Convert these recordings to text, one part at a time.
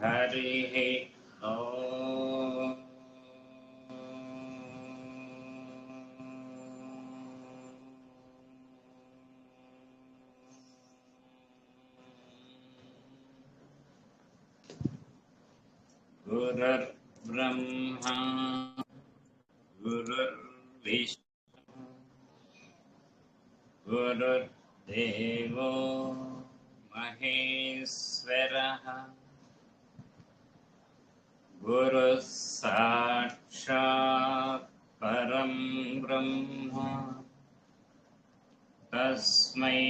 हरिः ओम्। गुरुर्ब्रह्मा गुरुर्विष्णु गुरुर्देवो महेश्वरः गुरुः साक्षात् परं ब्रह्म तस्मै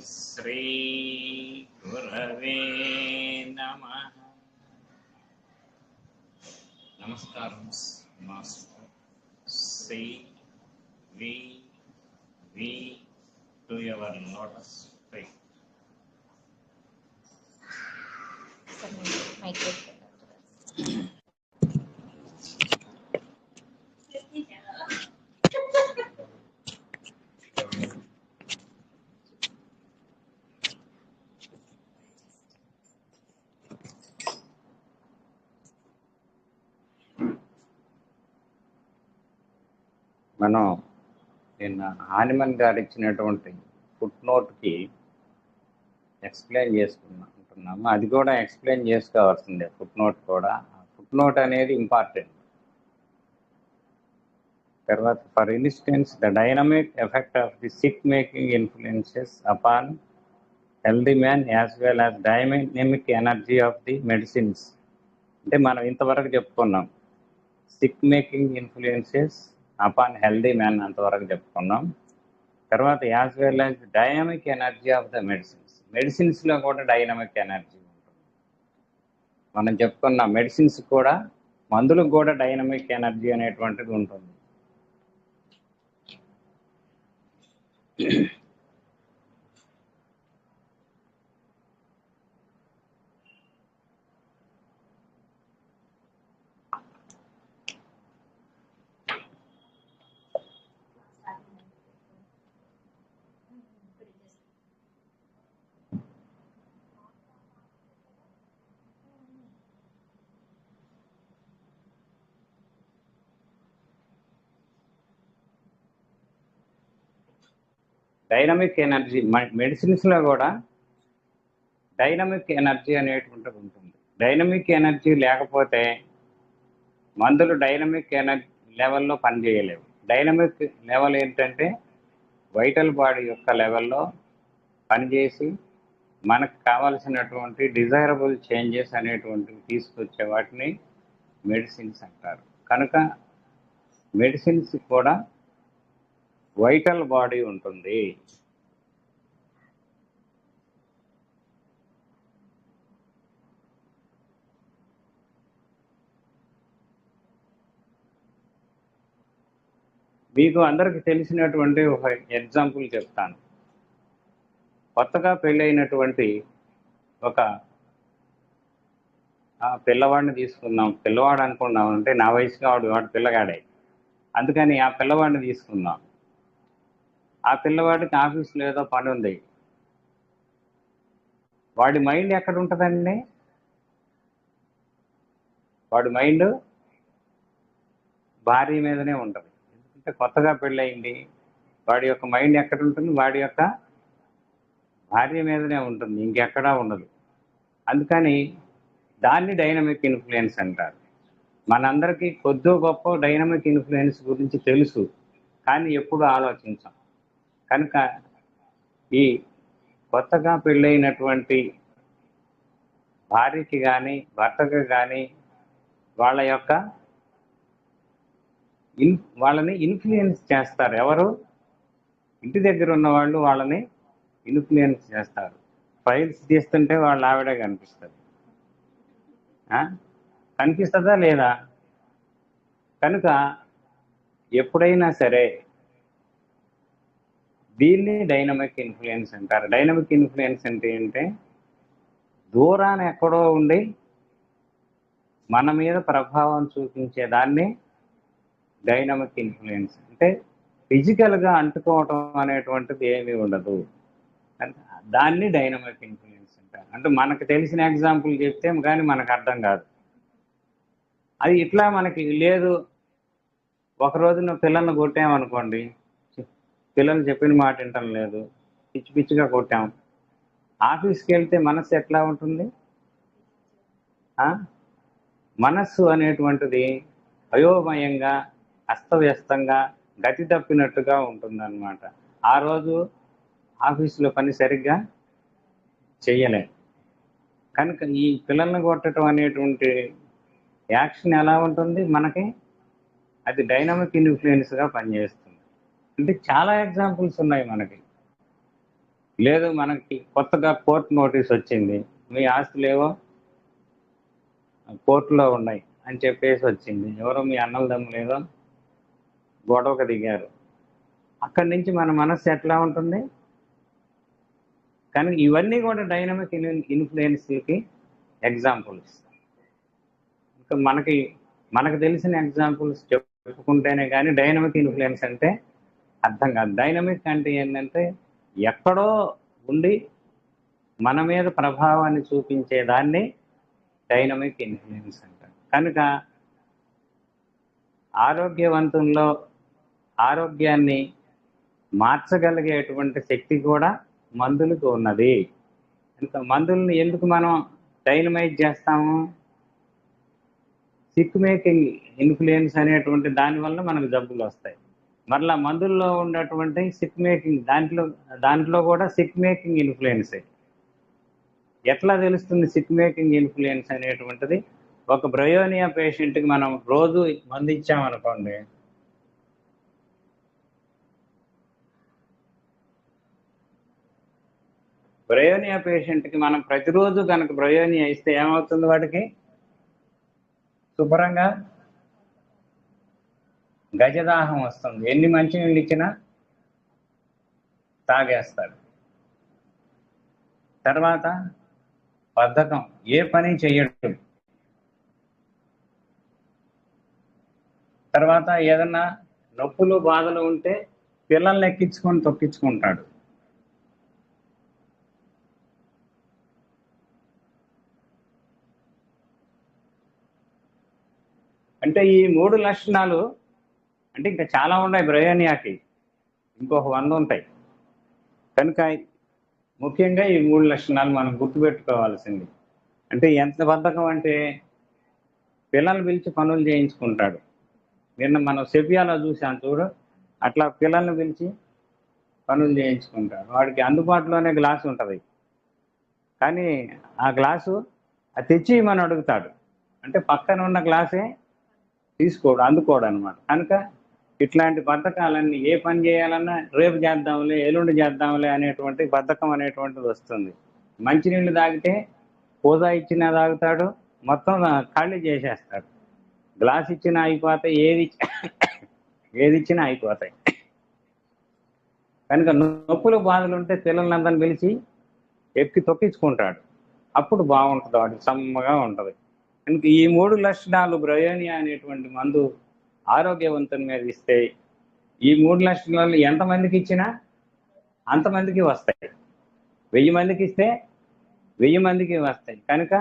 श्री गुरवे नमः। नमस्कारं Master. C V to your lotus feet. మనం నిన్న హానిమన్ గారు ఇచ్చినటువంటి ఫుట్ నోట్కి ఎక్స్ప్లెయిన్ చేసుకుంటున్నాము. అది కూడా ఎక్స్ప్లెయిన్ చేసుకోవాల్సిందే. ఫుట్ నోట్ కూడా, ఫుట్ నోట్ అనేది ఇంపార్టెంట్. తర్వాత for instance the dynamic effect of the sick making influences upon healthy man as well as dynamic energy of the medicines. అంటే మనం ఇంతవరకు చెప్పుకున్నాం sick making influences upon healthy man అంతవరకు చెప్పుకున్నాం. తర్వాత as well as dynamic energy of the మెడిసిన్స్లో కూడా dynamic energy ఉంటుంది. మనం చెప్పుకున్న మెడిసిన్స్ కూడా, మందులకు కూడా డైనమిక్ ఎనర్జీ అనేటువంటిది ఉంటుంది. డైనమిక్ ఎనర్జీ మెడిసిన్స్లో కూడా డైనమిక్ ఎనర్జీ అనేటువంటిది ఉంటుంది. డైనమిక్ ఎనర్జీ లేకపోతే మందులు డైనమిక్ ఎనర్జీ లెవెల్లో పనిచేయలేవు. డైనమిక్ లెవెల్ ఏంటంటే వైటల్ బాడీ యొక్క లెవెల్లో పనిచేసి మనకు కావాల్సినటువంటి డిజైరబుల్ చేంజెస్ అనేటువంటివి తీసుకొచ్చే వాటిని మెడిసిన్స్ అంటారు. కనుక మెడిసిన్స్ కూడా వైటల్ బాడీ ఉంటుంది. మీకు అందరికి తెలిసినటువంటి ఒక ఎగ్జాంపుల్ చెప్తాను. కొత్తగా పెళ్ళైనటువంటి ఒక పిల్లవాడిని తీసుకుందాం. పిల్లవాడు అనుకున్నాం అంటే నా వయసుగా వాడు పిల్లగాడే, అందుకని ఆ పిల్లవాడిని తీసుకుందాం. ఆ పిల్లవాడికి ఆఫీస్లో ఏదో పని ఉంది. వాడి మైండ్ ఎక్కడ ఉంటుందండి? వాడి మైండ్ భార్య మీదనే ఉంటుంది. ఎందుకంటే కొత్తగా పెళ్ళయింది. వాడి యొక్క మైండ్ ఎక్కడ ఉంటుంది? వాడి యొక్క భార్య మీదనే ఉంటుంది, ఇంకెక్కడా ఉండదు. అందుకని దాన్ని డైనమిక్ ఇన్ఫ్లుయెన్స్ అంటారు. మనందరికీ కొద్దో గొప్ప డైనమిక్ ఇన్ఫ్లుయెన్స్ గురించి తెలుసు, కానీ ఎప్పుడు ఆలోచించాం. కనుక ఈ కొత్తగా పెళ్ళైనటువంటి భార్యకి కానీ భర్తకి కానీ వాళ్ళని ఇన్ఫ్లుయెన్స్ చేస్తారు. ఎవరు? ఇంటి దగ్గర ఉన్న వాళ్ళు వాళ్ళని ఇన్ఫ్లుయెన్స్ చేస్తారు. ఫైల్స్ తీస్తుంటే వాళ్ళ ఆవిడే కనిపిస్తుంది. కనిపిస్తుందా లేదా? కనుక ఎప్పుడైనా సరే దీన్ని డైనమిక్ ఇన్ఫ్లుయెన్స్ అంటారు. డైనమిక్ ఇన్ఫ్లుయెన్స్ అంటే దూరాన ఎక్కడో ఉండి మన మీద ప్రభావం చూపించేదాన్ని డైనమిక్ ఇన్ఫ్లుయెన్స్ అంటే ఫిజికల్గా అంటుకోవటం అనేటువంటిది ఏమీ ఉండదు. దాన్ని డైనమిక్ ఇన్ఫ్లుయెన్స్ అంటారు. అంటే మనకు తెలిసిన ఎగ్జాంపుల్ చెప్తే కానీ మనకు అర్థం కాదు. అది ఇట్లా మనకి లేదు. ఒక రోజున పిల్లల్ని కొట్టామనుకోండి, పిల్లలు చెప్పిన మాట వింటం లేదు, పిచ్చి పిచ్చిగా కొట్టాం. ఆఫీస్కి వెళ్తే మనస్సు ఎట్లా ఉంటుంది? మనస్సు అనేటువంటిది అయోమయంగా, అస్తవ్యస్తంగా, గతి తప్పినట్టుగా ఉంటుందన్నమాట. ఆ రోజు ఆఫీసులో పని సరిగ్గా చెయ్యలేం. కనుక ఈ పిల్లల్ని కొట్టడం అనేటువంటి యాక్షన్ ఎలా ఉంటుంది మనకి? అది డైనమిక్ ఇన్ఫ్లుయెన్స్గా పనిచేస్తుంది. అంటే చాలా ఎగ్జాంపుల్స్ ఉన్నాయి మనకి. లేదు మనకి కొత్తగా కోర్టు నోటీస్ వచ్చింది, మీ ఆస్తులేవో కోర్టులో ఉన్నాయి అని చెప్పేసి వచ్చింది. ఎవరో మీ అన్నలదమ్ములేదో గొడవకు దిగారు. అక్కడి నుంచి మన మనస్సు ఎట్లా ఉంటుంది? కానీ ఇవన్నీ కూడా డైనమిక్ ఇన్ఫ్లుయెన్స్కి ఎగ్జాంపుల్స్. ఇంకా మనకు తెలిసిన ఎగ్జాంపుల్స్ చెప్పుకుంటేనే కానీ డైనమిక్ ఇన్ఫ్లుయెన్స్ అంటే అర్థం కాదు. డైనమిక్ అంటే ఏంటంటే ఎక్కడో ఉండి మన మీద ప్రభావాన్ని చూపించేదాన్ని డైనమిక్ ఇన్ఫ్లుయెన్స్ అంటారు. కనుక ఆరోగ్యవంతంలో ఆరోగ్యాన్ని మార్చగలిగేటువంటి శక్తి కూడా మందులకు ఉన్నది. ఇంకా మందుల్ని ఎందుకు మనం డైనమైజ్ చేస్తాము? సిక్ మేకింగ్ ఇన్ఫ్లుయెన్స్ అనేటువంటి దానివల్ల మనకు జబ్బులు వస్తాయి. మరలా మందుల్లో ఉన్నటువంటి సిక్ మేకింగ్ దాంట్లో కూడా సిక్ మేకింగ్ ఇన్ఫ్లుయెన్సే. ఎట్లా తెలుస్తుంది సిక్ మేకింగ్ ఇన్ఫ్లుయెన్స్ అనేటువంటిది? ఒక బ్రయోనియా పేషెంట్కి మనం రోజు మందు ఇచ్చామనుకోండి, బ్రయోనియా పేషెంట్కి మనం ప్రతిరోజు కనుక బ్రయోనియా ఇస్తే ఏమవుతుంది? వాడికి శుభ్రంగా గజదాహం వస్తుంది. ఎన్ని మంచినీళ్ళు ఇచ్చినా తాగేస్తాడు. తర్వాత బద్ధకం, ఏ పని చెయ్యడు. తర్వాత ఏదన్నా నొప్పులు బాధలు ఉంటే పిల్లల్ని ఎక్కించుకొని తొక్కించుకుంటాడు. అంటే ఈ 3 లక్షణాలు, అంటే ఇంకా చాలా ఉన్నాయి బ్రయోనియాకి, ఇంకొక 100 ఉంటాయి. కనుక ముఖ్యంగా ఈ 3 లక్షణాలు మనం గుర్తుపెట్టుకోవాల్సింది. అంటే ఎంత బద్ధకం అంటే పిల్లలు పిలిచి పనులు చేయించుకుంటాడు. నిన్న మనం సెపియాలో చూసాం చూడు, అట్లా పిల్లల్ని పిలిచి పనులు చేయించుకుంటాడు. వాడికి అందుబాటులోనే గ్లాసు ఉంటుంది, కానీ ఆ గ్లాసు అది తెచ్చి మనం అడుగుతాడు. అంటే పక్కన ఉన్న గ్లాసే అందుకోడు అనమాట. కనుక ఇట్లాంటి బద్ధకాలన్నీ, ఏ పని చేయాలన్నా రేపు చేద్దాంలే, ఎల్లుండి చేద్దాంలే అనేటువంటి బద్ధకం అనేటువంటిది వస్తుంది. మంచినీళ్ళు తాగితే పూజ ఇచ్చినా తాగుతాడు, మొత్తం ఖాళీ చేసేస్తాడు. గ్లాస్ ఇచ్చినా అయిపోతాయి, ఏది ఇచ్చినా అయిపోతాయి. కనుక నొప్పులు బాధలు ఉంటే పిల్లలందరిని పిలిచి ఎక్కి తొక్కించుకుంటాడు. అప్పుడు బాగుంటుంది, వాడికి సమ్మగా ఉంటుంది. కనుక ఈ 3 లక్షణాలు బ్రయోనియా అనేటువంటి మందు ఆరోగ్యవంతుని మీద ఇస్తే, ఈ 3 లక్షణాలు ఎంతమందికి ఇచ్చినా అంతమందికి వస్తాయి. 1000 మందికి ఇస్తే 1000 మందికి వస్తాయి. కనుక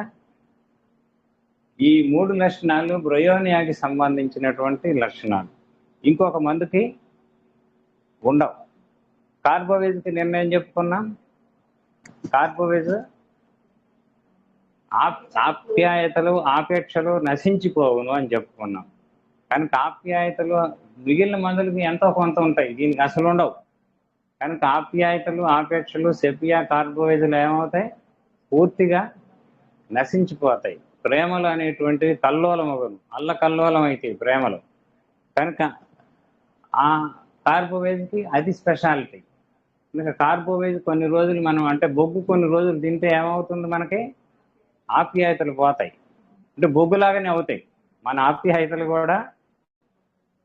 ఈ 3 లక్షణాలు బ్రయోనియాకి సంబంధించినటువంటి లక్షణాలు. ఇంకొక మందుకి ఉండవు. కార్బోవేజ్కి నిర్ణయం చెప్పుకున్నాం. కార్బోవేజ్ ఆప్యాయతలు ఆపేక్షలు నశించిపోవును అని చెప్పుకున్నాం. కనుక ఆప్యాయతలు మిగిలిన మందులకి ఎంతో కొంత ఉంటాయి, దీనికి అసలు ఉండవు. కనుక ఆప్యాయతలు ఆపేక్షలు సెపియా కార్బోవేజ్లు ఏమవుతాయి? పూర్తిగా నశించిపోతాయి. ప్రేమలు అనేటువంటివి కల్లోలమవును, కల్లోలం అవుతాయి ప్రేమలు. కనుక ఆ కార్బోవేజ్కి అది స్పెషాలిటీ. కనుక కార్బోవేజ్ కొన్ని రోజులు మనం, అంటే బొగ్గు కొన్ని రోజులు తింటే ఏమవుతుంది? మనకి ఆప్యాయతలు పోతాయి. అంటే బొగ్గులాగానే అవుతాయి, మన ఆప్యాయతలు కూడా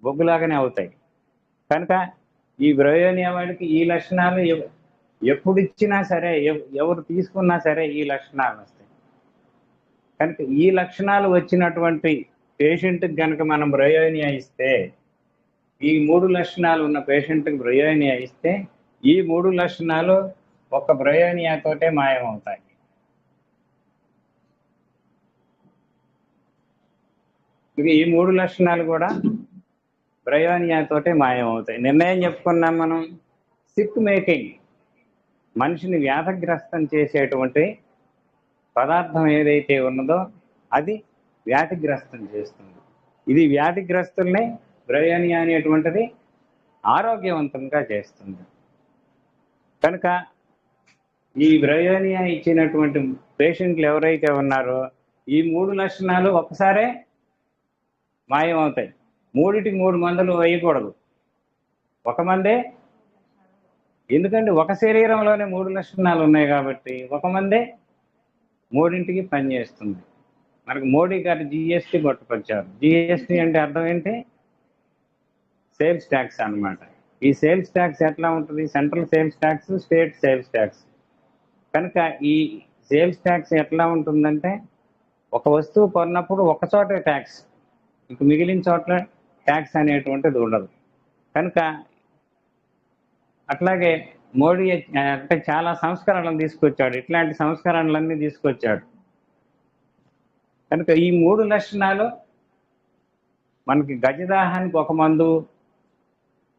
బొగ్గులాగానే అవుతాయి. కనుక ఈ బ్రయోనియా వాడికి ఈ లక్షణాలు ఎప్పుడు ఇచ్చినా సరే, ఎవరు తీసుకున్నా సరే ఈ లక్షణాలు వస్తాయి. కనుక ఈ లక్షణాలు వచ్చినటువంటి పేషెంట్కి కనుక మనం బ్రయోనియా ఇస్తే, ఈ 3 లక్షణాలు ఉన్న పేషెంట్కి బ్రయోనియా ఇస్తే, ఈ 3 లక్షణాలు ఒక్క బ్రయోనియాతోటే మాయమవుతాయి. ఇక ఈ 3 లక్షణాలు కూడా బ్రయోనియాతోటే మాయమవుతాయి. నిర్ణయం చెప్పుకున్నాం మనం. సిక్ మేకింగ్, మనిషిని వ్యాధిగ్రస్తం చేసేటువంటి పదార్థం ఏదైతే ఉన్నదో అది వ్యాధిగ్రస్తం చేస్తుంది. ఇది వ్యాధిగ్రస్తుల్ని బ్రయోనియా అనేటువంటిది ఆరోగ్యవంతంగా చేస్తుంది. కనుక ఈ బ్రయోనియా ఇచ్చినటువంటి పేషెంట్లు ఎవరైతే ఉన్నారో ఈ 3 లక్షణాలు ఒక్కసారే మాయమవుతాయి. 3టికి 3 మందులు వేయకూడదు, ఒక మందే. ఎందుకంటే ఒక శరీరంలోనే 3 లక్షణాలు ఉన్నాయి కాబట్టి ఒక మందే 3ంటికి పనిచేస్తుంది. మనకు మోడీ గారు జిఎస్టీ పట్టుకొచ్చారు. జిఎస్టీ అంటే అర్థం ఏంటి? సేల్స్ ట్యాక్స్ అన్నమాట. ఈ సేల్స్ ట్యాక్స్ ఎట్లా ఉంటుంది? Central sales tax, state sales tax. కనుక ఈ సేల్స్ ట్యాక్స్ ఎట్లా ఉంటుందంటే ఒక వస్తువు కొన్నప్పుడు ఒక చోటే ట్యాక్స్, ఇంక మిగిలిన చోట్ల ట్యాక్స్ అనేటువంటిది ఉండదు. కనుక అట్లాగే మోడీ అంటే చాలా సంస్కరణలు తీసుకొచ్చాడు. ఇట్లాంటి సంస్కరణలన్నీ తీసుకొచ్చాడు. కనుక ఈ 3 లక్షణాలు మనకి గజదాహానికి ఒక మందు,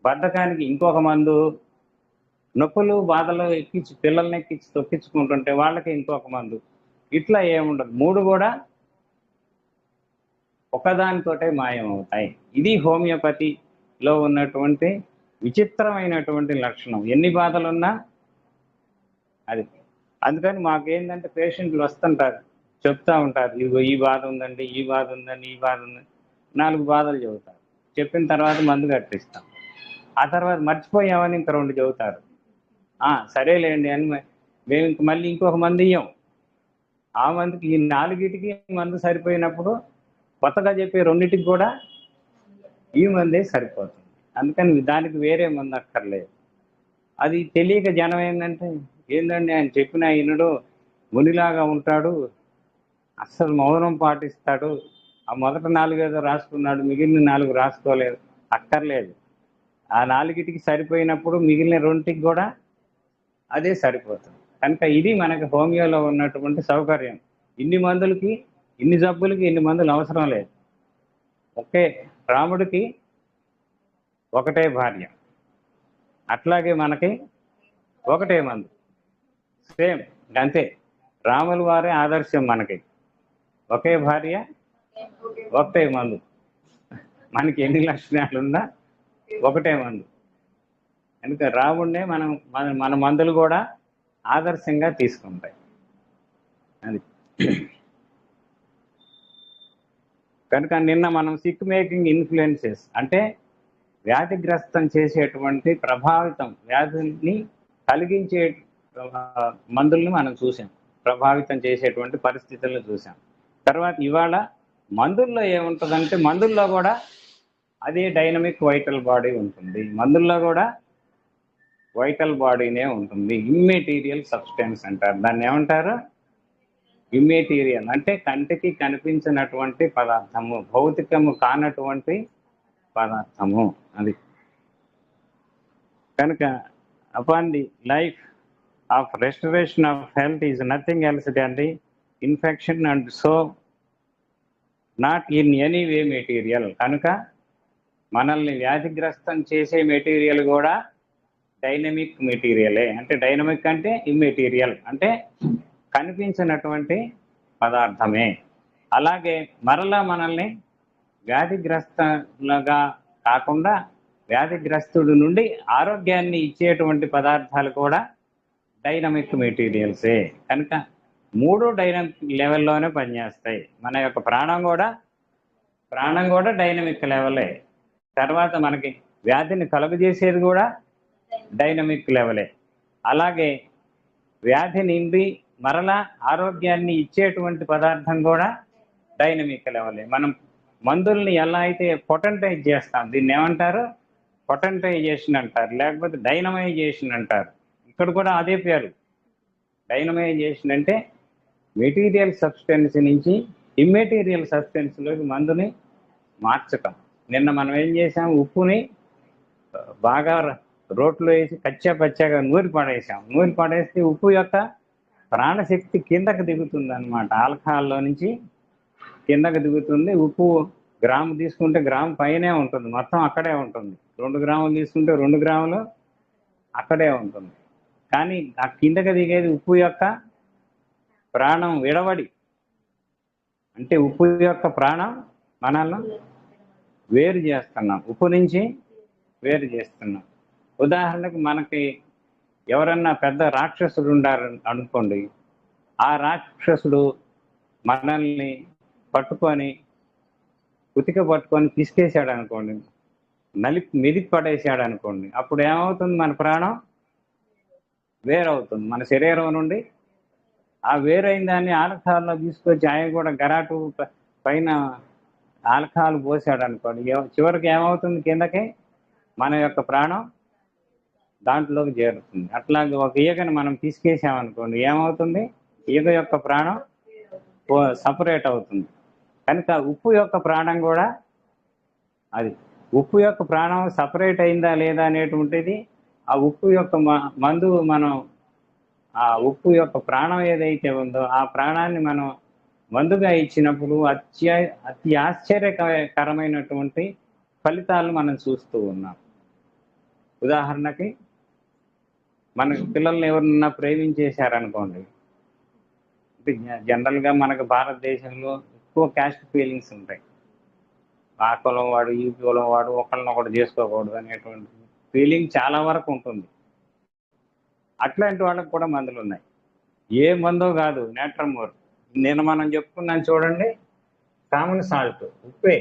బద్ధకానికి ఇంకొక మందు, నొప్పులు బాధలు ఎక్కించి పిల్లల్ని ఎక్కించి తొక్కించుకుంటుంటే వాళ్ళకి ఇంకొక మందు, ఇట్లా ఏముండదు. 3 కూడా ఒకదానితోటే మాయమవుతాయి. ఇది హోమియోపతిలో ఉన్నటువంటి విచిత్రమైనటువంటి లక్షణం. ఎన్ని బాధలున్నా అది. అందుకని మాకేంటంటే పేషెంట్లు వస్తుంటారు, చెప్తా ఉంటారు, ఇదిగో ఈ బాధ ఉందండి, ఈ బాధ ఉందండి, ఈ బాధ ఉందని 4 బాధలు చెబుతారు. చెప్పిన తర్వాత మందు కట్టిస్తాం. ఆ తర్వాత మర్చిపోయామని ఇంక 2 చెబుతారు. సరేలేండి అని మేము ఇంక మళ్ళీ ఇంకొక మందు ఇయ్యం. ఆ మందుకి ఈ 4టికి మందు సరిపోయినప్పుడు కొత్తగా చెప్పే 2టికి కూడా ఈ మందే సరిపోతుంది. అందుకని దానికి వేరే మందు అక్కర్లేదు. అది తెలియక జనం ఏందండి ఆయన చెప్పిన ఈయనుడు మునిలాగా ఉంటాడు, అస్సలు మౌనం పాటిస్తాడు, ఆ మొదట 4 ఏదో రాసుకున్నాడు, మిగిలిన 4 రాసుకోలేదు. అక్కర్లేదు. ఆ 4టికి సరిపోయినప్పుడు మిగిలిన 2టికి కూడా అదే సరిపోతుంది. కనుక ఇది మనకి హోమియోలో ఉన్నటువంటి సౌకర్యం. ఇన్ని మందులకి, ఇన్ని జబ్బులకి ఇన్ని మందులు అవసరం లేదు. ఒకే రాముడికి ఒకటే భార్య, అట్లాగే మనకి ఒకటే మందు, సేమ్ అంతే. రాముల వారే ఆదర్శం మనకి. ఒకే భార్య, ఒకటే మందు. మనకి ఎన్ని లక్షణాలున్నా ఒకటే మందు. ఎందుకంటే రాముడినే మన మందులు కూడా ఆదర్శంగా తీసుకుంటాయి. అది కనుక నిన్న మనం సిక్ మేకింగ్ ఇన్ఫ్లుయెన్సెస్ అంటే వ్యాధిగ్రస్తం చేసేటువంటి వ్యాధిని కలిగించే మందుల్ని మనం చూసాం, ప్రభావితం చేసేటువంటి పరిస్థితులను చూసాం. తర్వాత ఇవాళ మందుల్లో ఏముంటుందంటే మందుల్లో కూడా అదే డైనమిక్ వైటల్ బాడీ ఉంటుంది. మందుల్లో కూడా వైటల్ బాడీనే ఉంటుంది. ఇమ్మెటీరియల్ సబ్స్టెన్స్ అంటారు. దాన్ని ఏమంటారు? ఇమ్మెటీరియల్ అంటే కంటికి కనిపించినటువంటి పదార్థము, భౌతికము కానటువంటి పదార్థము. అది కనుక upon the life of restoration of health is nothing else than the infection and so not in any way material. కనుక మనల్ని వ్యాధిగ్రస్తం చేసే మెటీరియల్ కూడా డైనమిక్ మెటీరియలే. అంటే డైనమిక్ అంటే ఇమ్మెటీరియల్ అంటే కనిపించినటువంటి పదార్థమే. అలాగే మరలా మనల్ని వ్యాధిగ్రస్తులుగా కాకుండా వ్యాధిగ్రస్తుడి నుండి ఆరోగ్యాన్ని ఇచ్చేటువంటి పదార్థాలు కూడా డైనమిక్ మెటీరియల్సే. కనుక 3 డైనమిక్ లెవెల్లోనే పనిచేస్తాయి. మన యొక్క ప్రాణం కూడా డైనమిక్ లెవెలే. తర్వాత మనకి వ్యాధిని కలుగజేసేది కూడా డైనమిక్ లెవెలే. అలాగే వ్యాధి నుండి మరలా ఆరోగ్యాన్ని ఇచ్చేటువంటి పదార్థం కూడా డైనమిక్ లెవెలే. మనం మందుల్ని ఎలా అయితే పొటెంటైజ్ చేస్తాం, దీన్ని ఏమంటారు? పొటెంటైజేషన్ అంటారు, లేకపోతే డైనమైజేషన్ అంటారు. ఇక్కడ కూడా అదే పేరు. డైనమైజేషన్ అంటే మెటీరియల్ సబ్స్టెన్స్ నుంచి ఇమ్మెటీరియల్ సబ్స్టెన్స్లోకి మందుని మార్చటం. నిన్న మనం ఏం చేసాం? ఉప్పుని బాగా రోట్లో వేసి పచ్చాగా నూరి పడేస్తే ఉప్పు యొక్క ప్రాణశక్తి కిందకు దిగుతుంది అనమాట. ఆల్కహాల్లో నుంచి కిందకు దిగుతుంది. ఉప్పు గ్రాము తీసుకుంటే గ్రాము పైనే ఉంటుంది, మొత్తం అక్కడే ఉంటుంది. 2 గ్రాములు తీసుకుంటే 2 గ్రాములు అక్కడే ఉంటుంది. కానీ ఆ కిందకి దిగేది ఉప్పు యొక్క ప్రాణం విడవడి. అంటే ఉప్పు యొక్క ప్రాణం మనల్ని వేరు చేస్తున్నాం, ఉప్పు నుంచి వేరు చేస్తున్నాం. ఉదాహరణకు మనకి ఎవరన్నా పెద్ద రాక్షసుడు ఉండారు అనుకోండి, ఆ రాక్షసుడు మనల్ని పట్టుకొని ఉతిక పట్టుకొని పిసికేసాడు అనుకోండి, మెదికి పడేసాడు అనుకోండి, అప్పుడు ఏమవుతుంది? మన ప్రాణం వేరవుతుంది మన శరీరం నుండి. ఆ వేరైన దాన్ని ఆల్కహాల్లో తీసుకొచ్చి ఆయన కూడా గరాటు పైన ఆల్కహాల్ పోసాడు అనుకోండి, చివరికి ఏమవుతుంది? కిందకి మన యొక్క ప్రాణం దాంట్లోకి చేరుతుంది. అట్లాగే ఒక ఈగని మనం పిసికేసామనుకోండి, ఏమవుతుంది? ఈగ యొక్క ప్రాణం సపరేట్ అవుతుంది. కనుక ఉప్పు యొక్క ప్రాణం కూడా అది. ఉప్పు యొక్క ప్రాణం సపరేట్ అయిందా లేదా అనేటువంటిది ఆ ఉప్పు యొక్క మందు మనం ఆ ఉప్పు యొక్క ప్రాణం ఏదైతే ఉందో ఆ ప్రాణాన్ని మనం మందుగా ఇచ్చినప్పుడు అతి ఆశ్చర్యకరమైనటువంటి ఫలితాలు మనం చూస్తూ ఉన్నాం. ఉదాహరణకి మన పిల్లల్ని ఎవరన్నా ప్రేమించేశారనుకోండి, జనరల్గా మనకు భారతదేశంలో ఎక్కువ క్యాస్ట్ ఫీలింగ్స్ ఉంటాయి. ఆ కులం వాడు, ఈ కులం వాడు, ఒకళ్ళనొకటి చేసుకోకూడదు అనేటువంటి ఫీలింగ్ చాలా వరకు ఉంటుంది. అట్లాంటి వాళ్ళకి కూడా మందులు ఉన్నాయి. ఏ మందో కాదు, నేట్రమోర్. నేను మనం చెప్పుకున్నాను చూడండి, కామన్ సాల్ట్, ఉప్పే.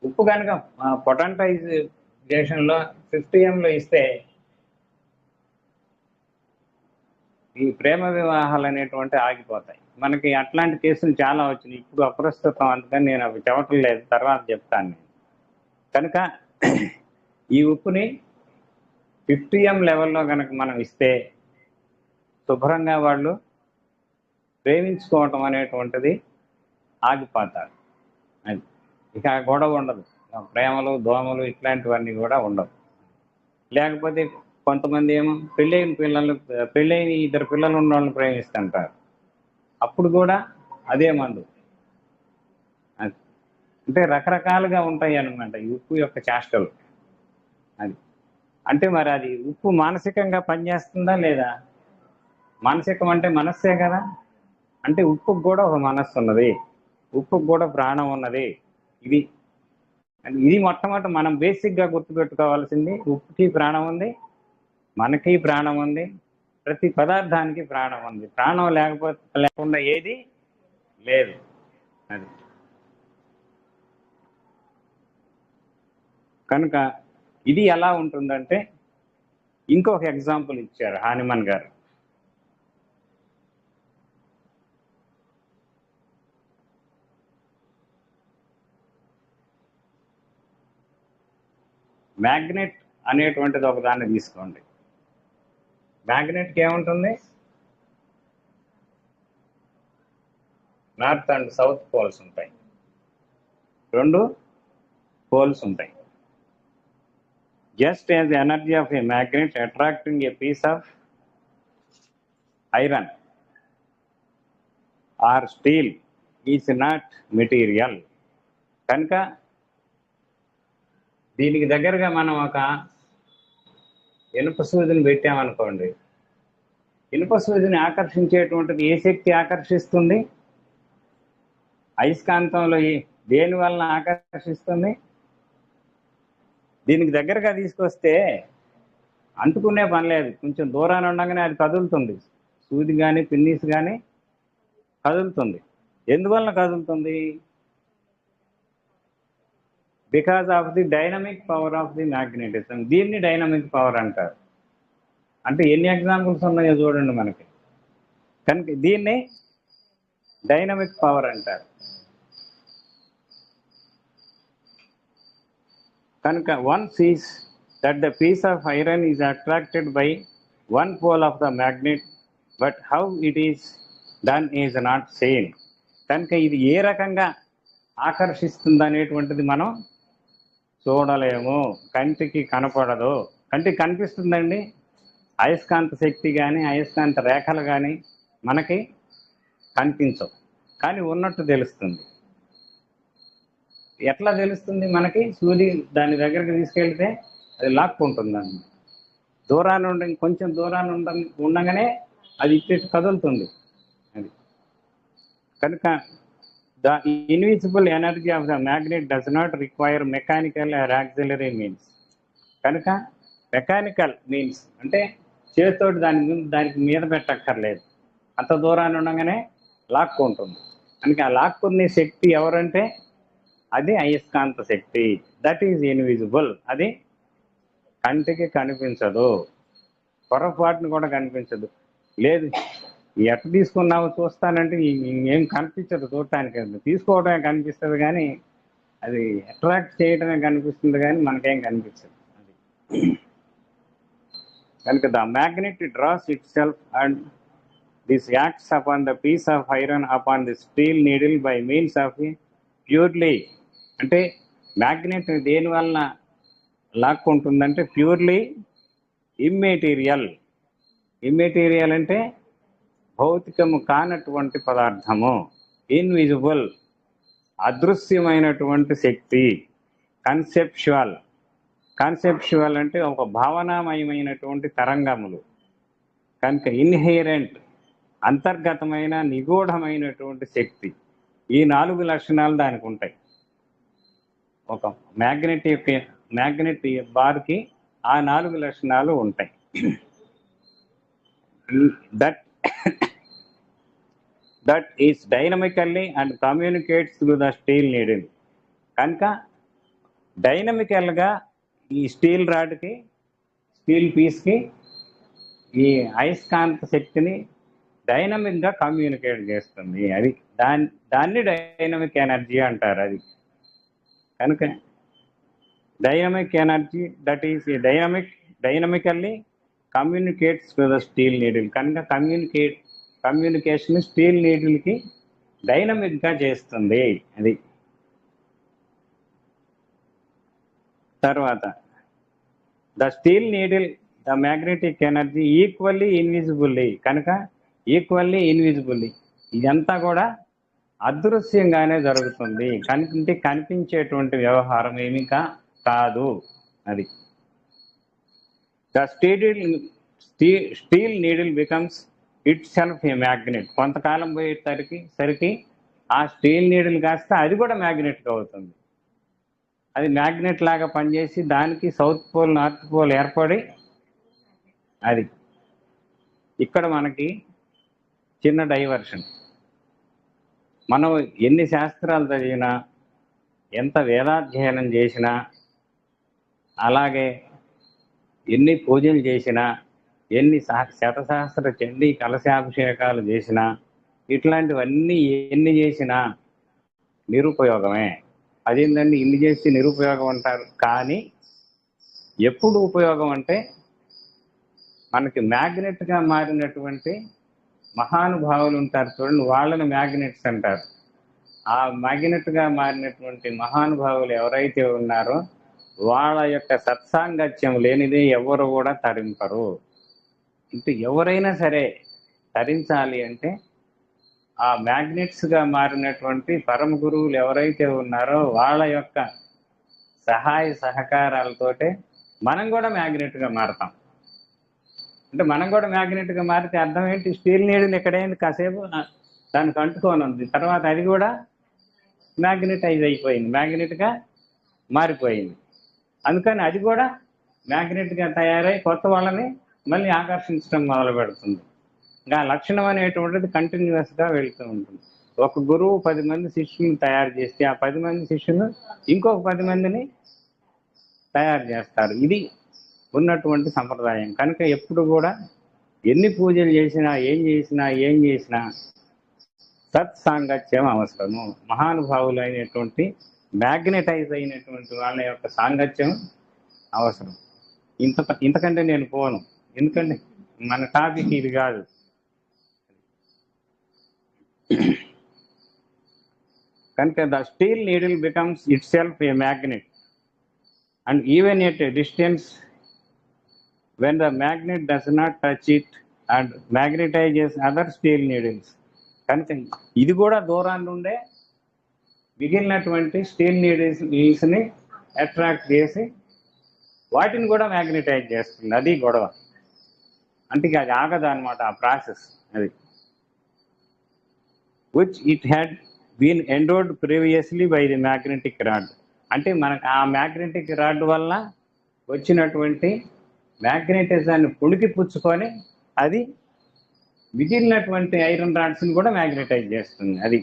ఉప్పు కనుక పొటెంటైజేషన్లో 50 ml ఇస్తే ఈ ప్రేమ వివాహాలు అనేటువంటి ఆగిపోతాయి. మనకి అట్లాంటి కేసులు చాలా వచ్చినాయి. ఇప్పుడు అప్రస్తుతం, అందుకని నేను అవి చెప్పటం లేదు, తర్వాత చెప్తాను నేను. కనుక ఈ ఉప్పుని 50 ml లెవెల్లో కనుక మనం ఇస్తే శుభ్రంగా వాళ్ళు ప్రేమించుకోవటం అనేటువంటిది ఆగిపోతారు. అది ఇక గొడవ ఉండదు, ప్రేమలు దోమలు ఇట్లాంటివన్నీ కూడా ఉండవు. లేకపోతే కొంతమంది ఏమో పెళ్ళైన 2 పిల్లలు ఉన్న వాళ్ళని ప్రేమిస్తుంటారు, అప్పుడు కూడా అదే మందు. అంటే రకరకాలుగా ఉంటాయి అన్నమాట ఈ ఉప్పు యొక్క చేష్టలు. అది అంటే మరి అది ఉప్పు మానసికంగా పనిచేస్తుందా లేదా? మానసికం అంటే మనస్సే కదా. అంటే ఉప్పుకు కూడా ఒక మనస్సు ఉన్నది, ఉప్పుకు కూడా ప్రాణం ఉన్నది. ఇది మొట్టమొదటి మనం బేసిక్గా గుర్తుపెట్టుకోవాల్సింది. ఉప్పుకి ప్రాణం ఉంది, మనకి ప్రాణం ఉంది, ప్రతి పదార్థానికి ప్రాణం ఉంది. ప్రాణం లేకుండా ఏది లేదు. అది కనుక ఇది ఎలా ఉంటుందంటే ఇంకొక ఎగ్జాంపుల్ ఇచ్చారు హానిమన్ గారు. మ్యాగ్నెట్ అనేటువంటిది ఒక దాన్ని తీసుకోండి. మ్యాగ్నెట్కి ఏముంటుంది? నార్త్ అండ్ సౌత్ పోల్స్ ఉంటాయి, 2 పోల్స్ ఉంటాయి. Just as the energy of a magnet attracting a piece of iron or steel is not material. కనుక దీనికి దగ్గరగా మనం ఒక ఇనుప సూదిని పెట్టామనుకోండి, ఇనుప సూదిని ఆకర్షించేటువంటిది ఏ శక్తి ఆకర్షిస్తుంది? అయస్కాంతంలో దేని వలన ఆకర్షిస్తుంది? దీనికి దగ్గరగా తీసుకొస్తే అంటుకునే పని లేదు, కొంచెం దూరాన్ని ఉండగానే అది కదులుతుంది. సూది కానీ పిన్నీస్ కానీ కదులుతుంది. ఎందువలన కదులుతుంది? Because of the dynamic power of the magnetism. దీన్ని డైనమిక్ పవర్ అంటారు. అంటే ఎన్ని ఎగ్జాంపుల్స్ ఉన్నాయో చూడండి మనకి. కనుక దీన్ని డైనమిక్ పవర్ అంటారు. కనుక one sees that the piece of iron is attracted by one pole of the magnet, but how it is done is not seen. కనుక ఇది ఏ రకంగా ఆకర్షిస్తుంది అనేటువంటిది మనం చూడలేము, కంటికి కనపడదు. కంటికి కనిపిస్తుందండి, అయస్కాంత శక్తి కానీ అయస్కాంత రేఖలు కానీ మనకి కనిపించవు, కానీ ఉన్నట్టు తెలుస్తుంది. ఎట్లా తెలుస్తుంది మనకి? సూది దాని దగ్గరికి తీసుకెళ్తే అది లాక్కుంటుంది అన్నమాట. దూరాన్ని కొంచెం దూరాన్ని ఉండగానే అది ఇటు కదులుతుంది. అది కనుక the invisible energy of the magnet does not require mechanical or auxiliary means. కనుక మెకానికల్ మీన్స్ అంటే చేతితోటి దానికి మీద పెట్టక్కర్లేదు, అంత దూరాన్ని ఉండగానే లాక్కుంటుంది. కనుక ఆ లాక్కునే శక్తి ఎవరంటే అది అయస్కాంత శక్తి. That is invisible. అది కంటికి కనిపించదు, పొరపాటును కూడా కనిపించదు. లేదు ఎట్లా తీసుకున్నావు చూస్తానంటే ఏం కనిపించదు చూడటానికి, తీసుకోవడమే కనిపిస్తుంది కానీ అది అట్రాక్ట్ చేయడమే కనిపిస్తుంది కానీ మనకేం కనిపించదు. అది కనుక the magnet draws itself and this acts upon the piece of iron upon the steel needle by means of purely. అంటే మ్యాగ్నెట్ దేని వలన లాక్కుంటుందంటే ప్యూర్లీ ఇమ్మెటీరియల్. ఇమ్మెటీరియల్ అంటే భౌతికము కానటువంటి పదార్థము. ఇన్విజిబుల్ అదృశ్యమైనటువంటి శక్తి. కన్సెప్చువల్. కాన్సెప్చువల్ అంటే ఒక భావనామయమైనటువంటి తరంగములు. కనుక ఇన్హెరెంట్ అంతర్గతమైన నిగూఢమైనటువంటి శక్తి. ఈ 4 లక్షణాలు దానికి ఉంటాయి. ఒక మ్యాగ్నెట్ బార్కి ఆ 4 లక్షణాలు ఉంటాయి. That is dynamically and communicates through the steel needle. కనుక డైనమికల్గా ఈ స్టీల్ రాడ్కి, స్టీల్ పీస్కి ఈ అయస్కాంత శక్తిని డైనమిక్గా కమ్యూనికేట్ చేస్తుంది. అది దాన్ని డైనమిక్ ఎనర్జీ అంటారు. అది కనుక dynamic energy that is dynamically communicates to the steel needle. కనుక కమ్యూనికేషన్ స్టీల్ నీడిల్కి డైనమిక్గా చేస్తుంది. అది తర్వాత the steel needle the magnetic energy equally invisibly. కనుక ఈక్వల్లీ ఇన్విజిబుల్లీ ఇదంతా కూడా అదృశ్యంగానే జరుగుతుంది, కనిపించేటువంటి వ్యవహారం ఏమీ కాదు. అది the steel needle becomes itself a magnet. కొంతకాలం పోయేసరికి ఆ స్టీల్ నీడిల్ కాస్త అది కూడా మ్యాగ్నెట్గా అవుతుంది. అది మ్యాగ్నెట్ లాగా పనిచేసి దానికి సౌత్ పోల్ నార్త్ పోల్ ఏర్పడి అది ఇక్కడ మనకి చిన్న డైవర్షన్. మనం ఎన్ని శాస్త్రాలు చదివినా, ఎంత వేదాధ్యయనం చేసినా, అలాగే ఎన్ని పూజలు చేసినా, ఎన్ని శతసహస్ర చండీ కలశాభిషేకాలు చేసినా, ఇట్లాంటివన్నీ ఎన్ని చేసినా నిరుపయోగమే. అదేంటండి ఇన్ని చేసి నిరుపయోగం అంటారు? కానీ ఎప్పుడు ఉపయోగం అంటే మనకి మ్యాగ్నెట్గా మారినటువంటి మహానుభావులు ఉంటారు చూడండి, వాళ్ళని మ్యాగ్నెట్స్ అంటారు. ఆ మ్యాగ్నెట్గా మారినటువంటి మహానుభావులు ఎవరైతే ఉన్నారో వాళ్ళ యొక్క సత్సాంగత్యం లేనిదే ఎవరు కూడా తరింపరు. అంటే ఎవరైనా సరే తరించాలి అంటే ఆ మ్యాగ్నెట్స్గా మారినటువంటి పరమ గురువులు ఎవరైతే ఉన్నారో వాళ్ళ యొక్క సహాయ సహకారాలతోటే మనం కూడా మ్యాగ్నెట్గా మారతాం. అంటే మనం కూడా మ్యాగ్నెట్గా మారితే అర్థం ఏంటి? స్టీల్ నీడిల్ ఎక్కడైంది కాసేపు దానికి అంటుకొని ఉంది, తర్వాత అది కూడా మ్యాగ్నెటైజ్ అయిపోయింది, మ్యాగ్నెట్గా మారిపోయింది. అందుకని అది కూడా మ్యాగ్నెట్గా తయారై కొత్త వాళ్ళని మళ్ళీ ఆకర్షించడం మొదలు పెడుతుంది. ఇంకా లక్షణం అనేటువంటిది కంటిన్యూస్గా వెళ్తూ ఉంటుంది. ఒక గురువు 10 మంది శిష్యులను తయారు చేస్తే ఆ 10 మంది శిష్యులు ఇంకొక 10 మందిని తయారు చేస్తారు. ఇది ఉన్నటువంటి సంప్రదాయం. కనుక ఎప్పుడు కూడా ఎన్ని పూజలు చేసినా ఏం చేసినా సత్సాంగత్యం అవసరము. మహానుభావులు అయినటువంటి మ్యాగ్నెటైజ్ అయినటువంటి వాళ్ళ యొక్క సాంగత్యం అవసరం. ఇంతకంటే నేను పోను, ఎందుకంటే మన టాపిక్ ఇది కాదు. కనుక the steel needle becomes itself a magnet and even at a distance when the magnet does not touch it and magnetizes other steel needles. కనుక ఇది కూడా దూరాన్ని ఉండే మిగిలినటువంటి స్టీల్ నీడిల్స్ని అట్రాక్ట్ చేసి వాటిని కూడా మ్యాగ్నెటైజ్ చేస్తుంది. అది గొడవ. అంటే అది ఆగదు అనమాట ఆ ప్రాసెస్. అది which it had been endowed previously by the magnetic rod. అంటే మనకు ఆ మ్యాగ్నెటిక్ రాడ్ వల్ల వచ్చినటువంటి మ్యాగ్నెటిజాన్ని పుణికి పుచ్చుకొని అది మిగిలినటువంటి ఐరన్ రాడ్స్ని కూడా మ్యాగ్నెటైజ్ చేస్తుంది. అది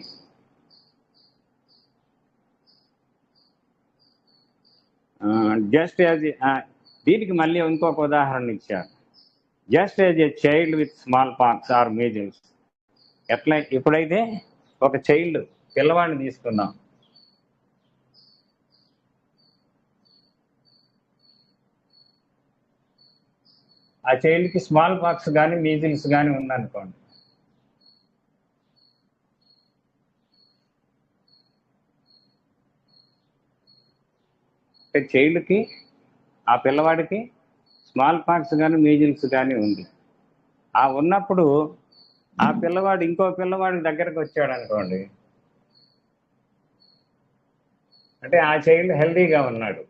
జస్ట్ యాజ్ దీనికి మళ్ళీ ఇంకొక ఉదాహరణ ఇచ్చారు. Just as a child with smallpox or measles. ఎప్పుడైతే ఒక చైల్డ్ పిల్లవాడిని తీసుకుందాం, ఆ చైల్డ్కి స్మాల్ పాక్స్ కానీ మీజిల్స్ కానీ ఉందనుకోండి, చైల్డ్కి ఆ పిల్లవాడికి స్మాల్ పాక్స్ కానీ మీజిల్స్ కానీ ఉంది. ఆ ఉన్నప్పుడు ఆ పిల్లవాడు ఇంకో పిల్లవాడి దగ్గరకు వచ్చాడు అనుకోండి, అంటే ఆ చైల్డ్ హెల్దీగా ఉన్నాడు.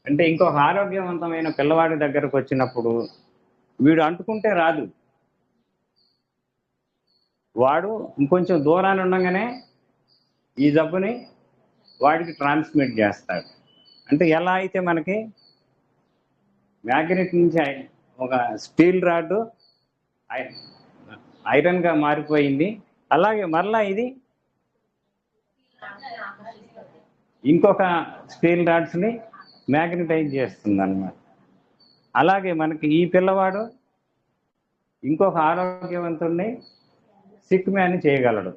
అంటే ఇంకొక ఆరోగ్యవంతమైన పిల్లవాడి దగ్గరకు వచ్చినప్పుడు వీడు అంటుకుంటే రాదు, వాడు ఇంకొంచెం దూరాన్ని ఉండగానే ఈ జబ్బుని వాడికి ట్రాన్స్మిట్ చేస్తాడు. అంటే ఎలా అయితే మనకి మ్యాగ్నెట్ నుంచి ఒక స్టీల్ రాడ్ ఐరన్గా మారిపోయింది, అలాగే మరలా ఇది ఇంకొక స్టీల్ రాడ్స్ని మ్యాగ్నెటైజ్ చేస్తుంది అన్నమాట. అలాగే మనకి ఈ పిల్లవాడు ఇంకొక ఆరోగ్యవంతుడిని సిక్ మ్యాన్ చేయగలడు,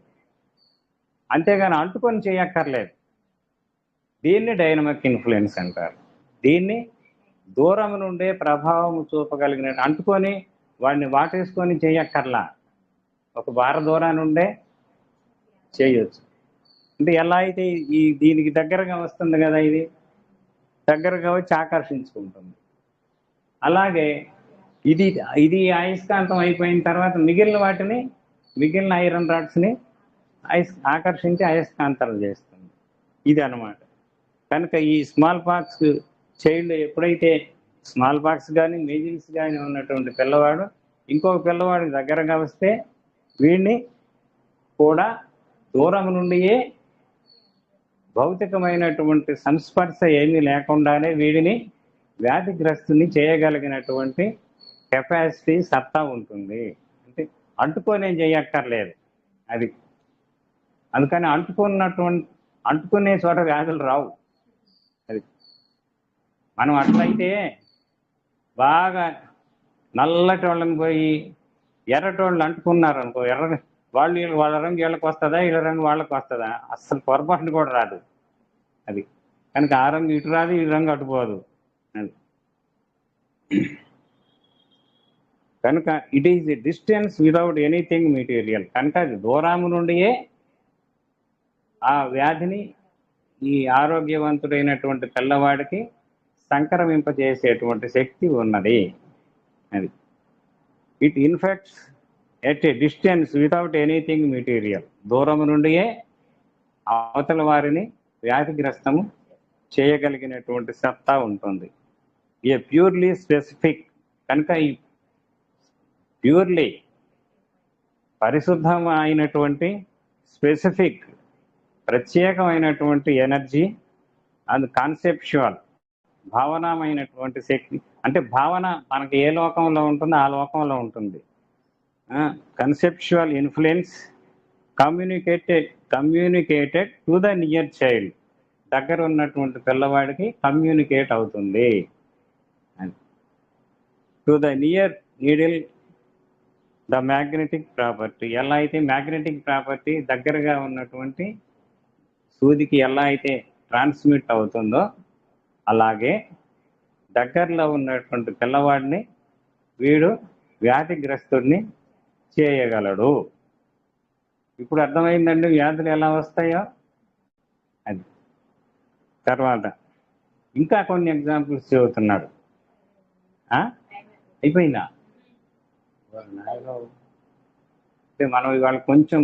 అంతేగాని అంటుకొని చేయక్కర్లేదు. దీన్ని డైనమిక్ ఇన్ఫ్లుయెన్స్ అంటారు. దీన్ని దూరం నుండే ప్రభావం చూపగలిగిన, అంటుకొని వాడిని వాటేసుకొని చేయక్కర్లా, ఒక భార దూరాన్ని ఉండే చేయొచ్చు. అంటే ఎలా అయితే దీనికి దగ్గరగా వస్తుంది కదా, ఇది దగ్గరగా వచ్చి ఆకర్షించుకుంటుంది. అలాగే ఇది అయస్కాంతం అయిపోయిన తర్వాత మిగిలిన ఐరన్ రాడ్స్ని ఆకర్షించి అయస్కాంతాలు చేస్తుంది. ఇది అన్నమాట. కనుక ఈ స్మాల్ పాక్స్ చైల్డ్ ఎప్పుడైతే స్మాల్ పాక్స్ కానీ మీజిల్స్ కానీ ఉన్నటువంటి పిల్లవాడు ఇంకొక పిల్లవాడికి దగ్గరగా వస్తే వీడిని కూడా దూరం నుండియే భౌతికమైనటువంటి సంస్పర్శ ఏమీ లేకుండానే వీడిని వ్యాధిగ్రస్తుని చేయగలిగినటువంటి కెపాసిటీ, సత్తా ఉంటుంది. అంటే అంటుకొనే చేయక్కర్లేదు. అది అందుకని అంటుకునే చోట వ్యాధులు రావు. అది మనం అట్లయితే బాగా నల్లటి వాళ్ళని పోయి ఎర్రటోళ్ళు అంటుకున్నారు అనుకో, వాళ్ళ రంగు వీళ్ళకి వస్తుందా, వీళ్ళ రంగు వాళ్ళకి వస్తుందా, అస్సలు పొరపాటును కూడా రాదు. అది కనుక ఆ రంగు ఇటు రాదు, ఈ రంగు అటుపోదు. అది కనుక it is a distance without anything material. కనుక అది దూరము నుండియే ఆ వ్యాధిని ఈ ఆరోగ్యవంతుడైనటువంటి పిల్లవాడికి సంక్రమింపజేసేటువంటి శక్తి ఉన్నది. అది it infects at a distance without anything material. దూరం నుండియే అవతల వారిని వ్యాధిగ్రస్తము చేయగలిగినటువంటి సత్తా ఉంటుంది. ఏ ప్యూర్లీ స్పెసిఫిక్. కనుక ఈ ప్యూర్లీ పరిశుద్ధమైనటువంటి స్పెసిఫిక్ ప్రత్యేకమైనటువంటి ఎనర్జీ అండ్ కాన్సెప్చువల్ భావనమైనటువంటి శక్తి. అంటే భావన మనకి ఏ లోకంలో ఉంటుందో ఆ లోకంలో ఉంటుంది. Conceptual influence communicated to the near child. దగ్గర ఉన్నటువంటి పిల్లవాడికి కమ్యూనికేట్ అవుతుంది. To the near needle the magnetic property. ఎలా అయితే మ్యాగ్నెటిక్ ప్రాపర్టీ దగ్గరగా ఉన్నటువంటి సూదికి ఎలా అయితే ట్రాన్స్మిట్ అవుతుందో అలాగే దగ్గరలో ఉన్నటువంటి పిల్లవాడిని వీడు వ్యాధిగ్రస్తుడిని చేయగలడు. ఇప్పుడు అర్థమైందండి వ్యాధులు ఎలా వస్తాయో. అది తర్వాత ఇంకా కొన్ని ఎగ్జాంపుల్స్ చెబుతున్నాడు. అయిపోయిందా? మనం ఇవాళ కొంచెం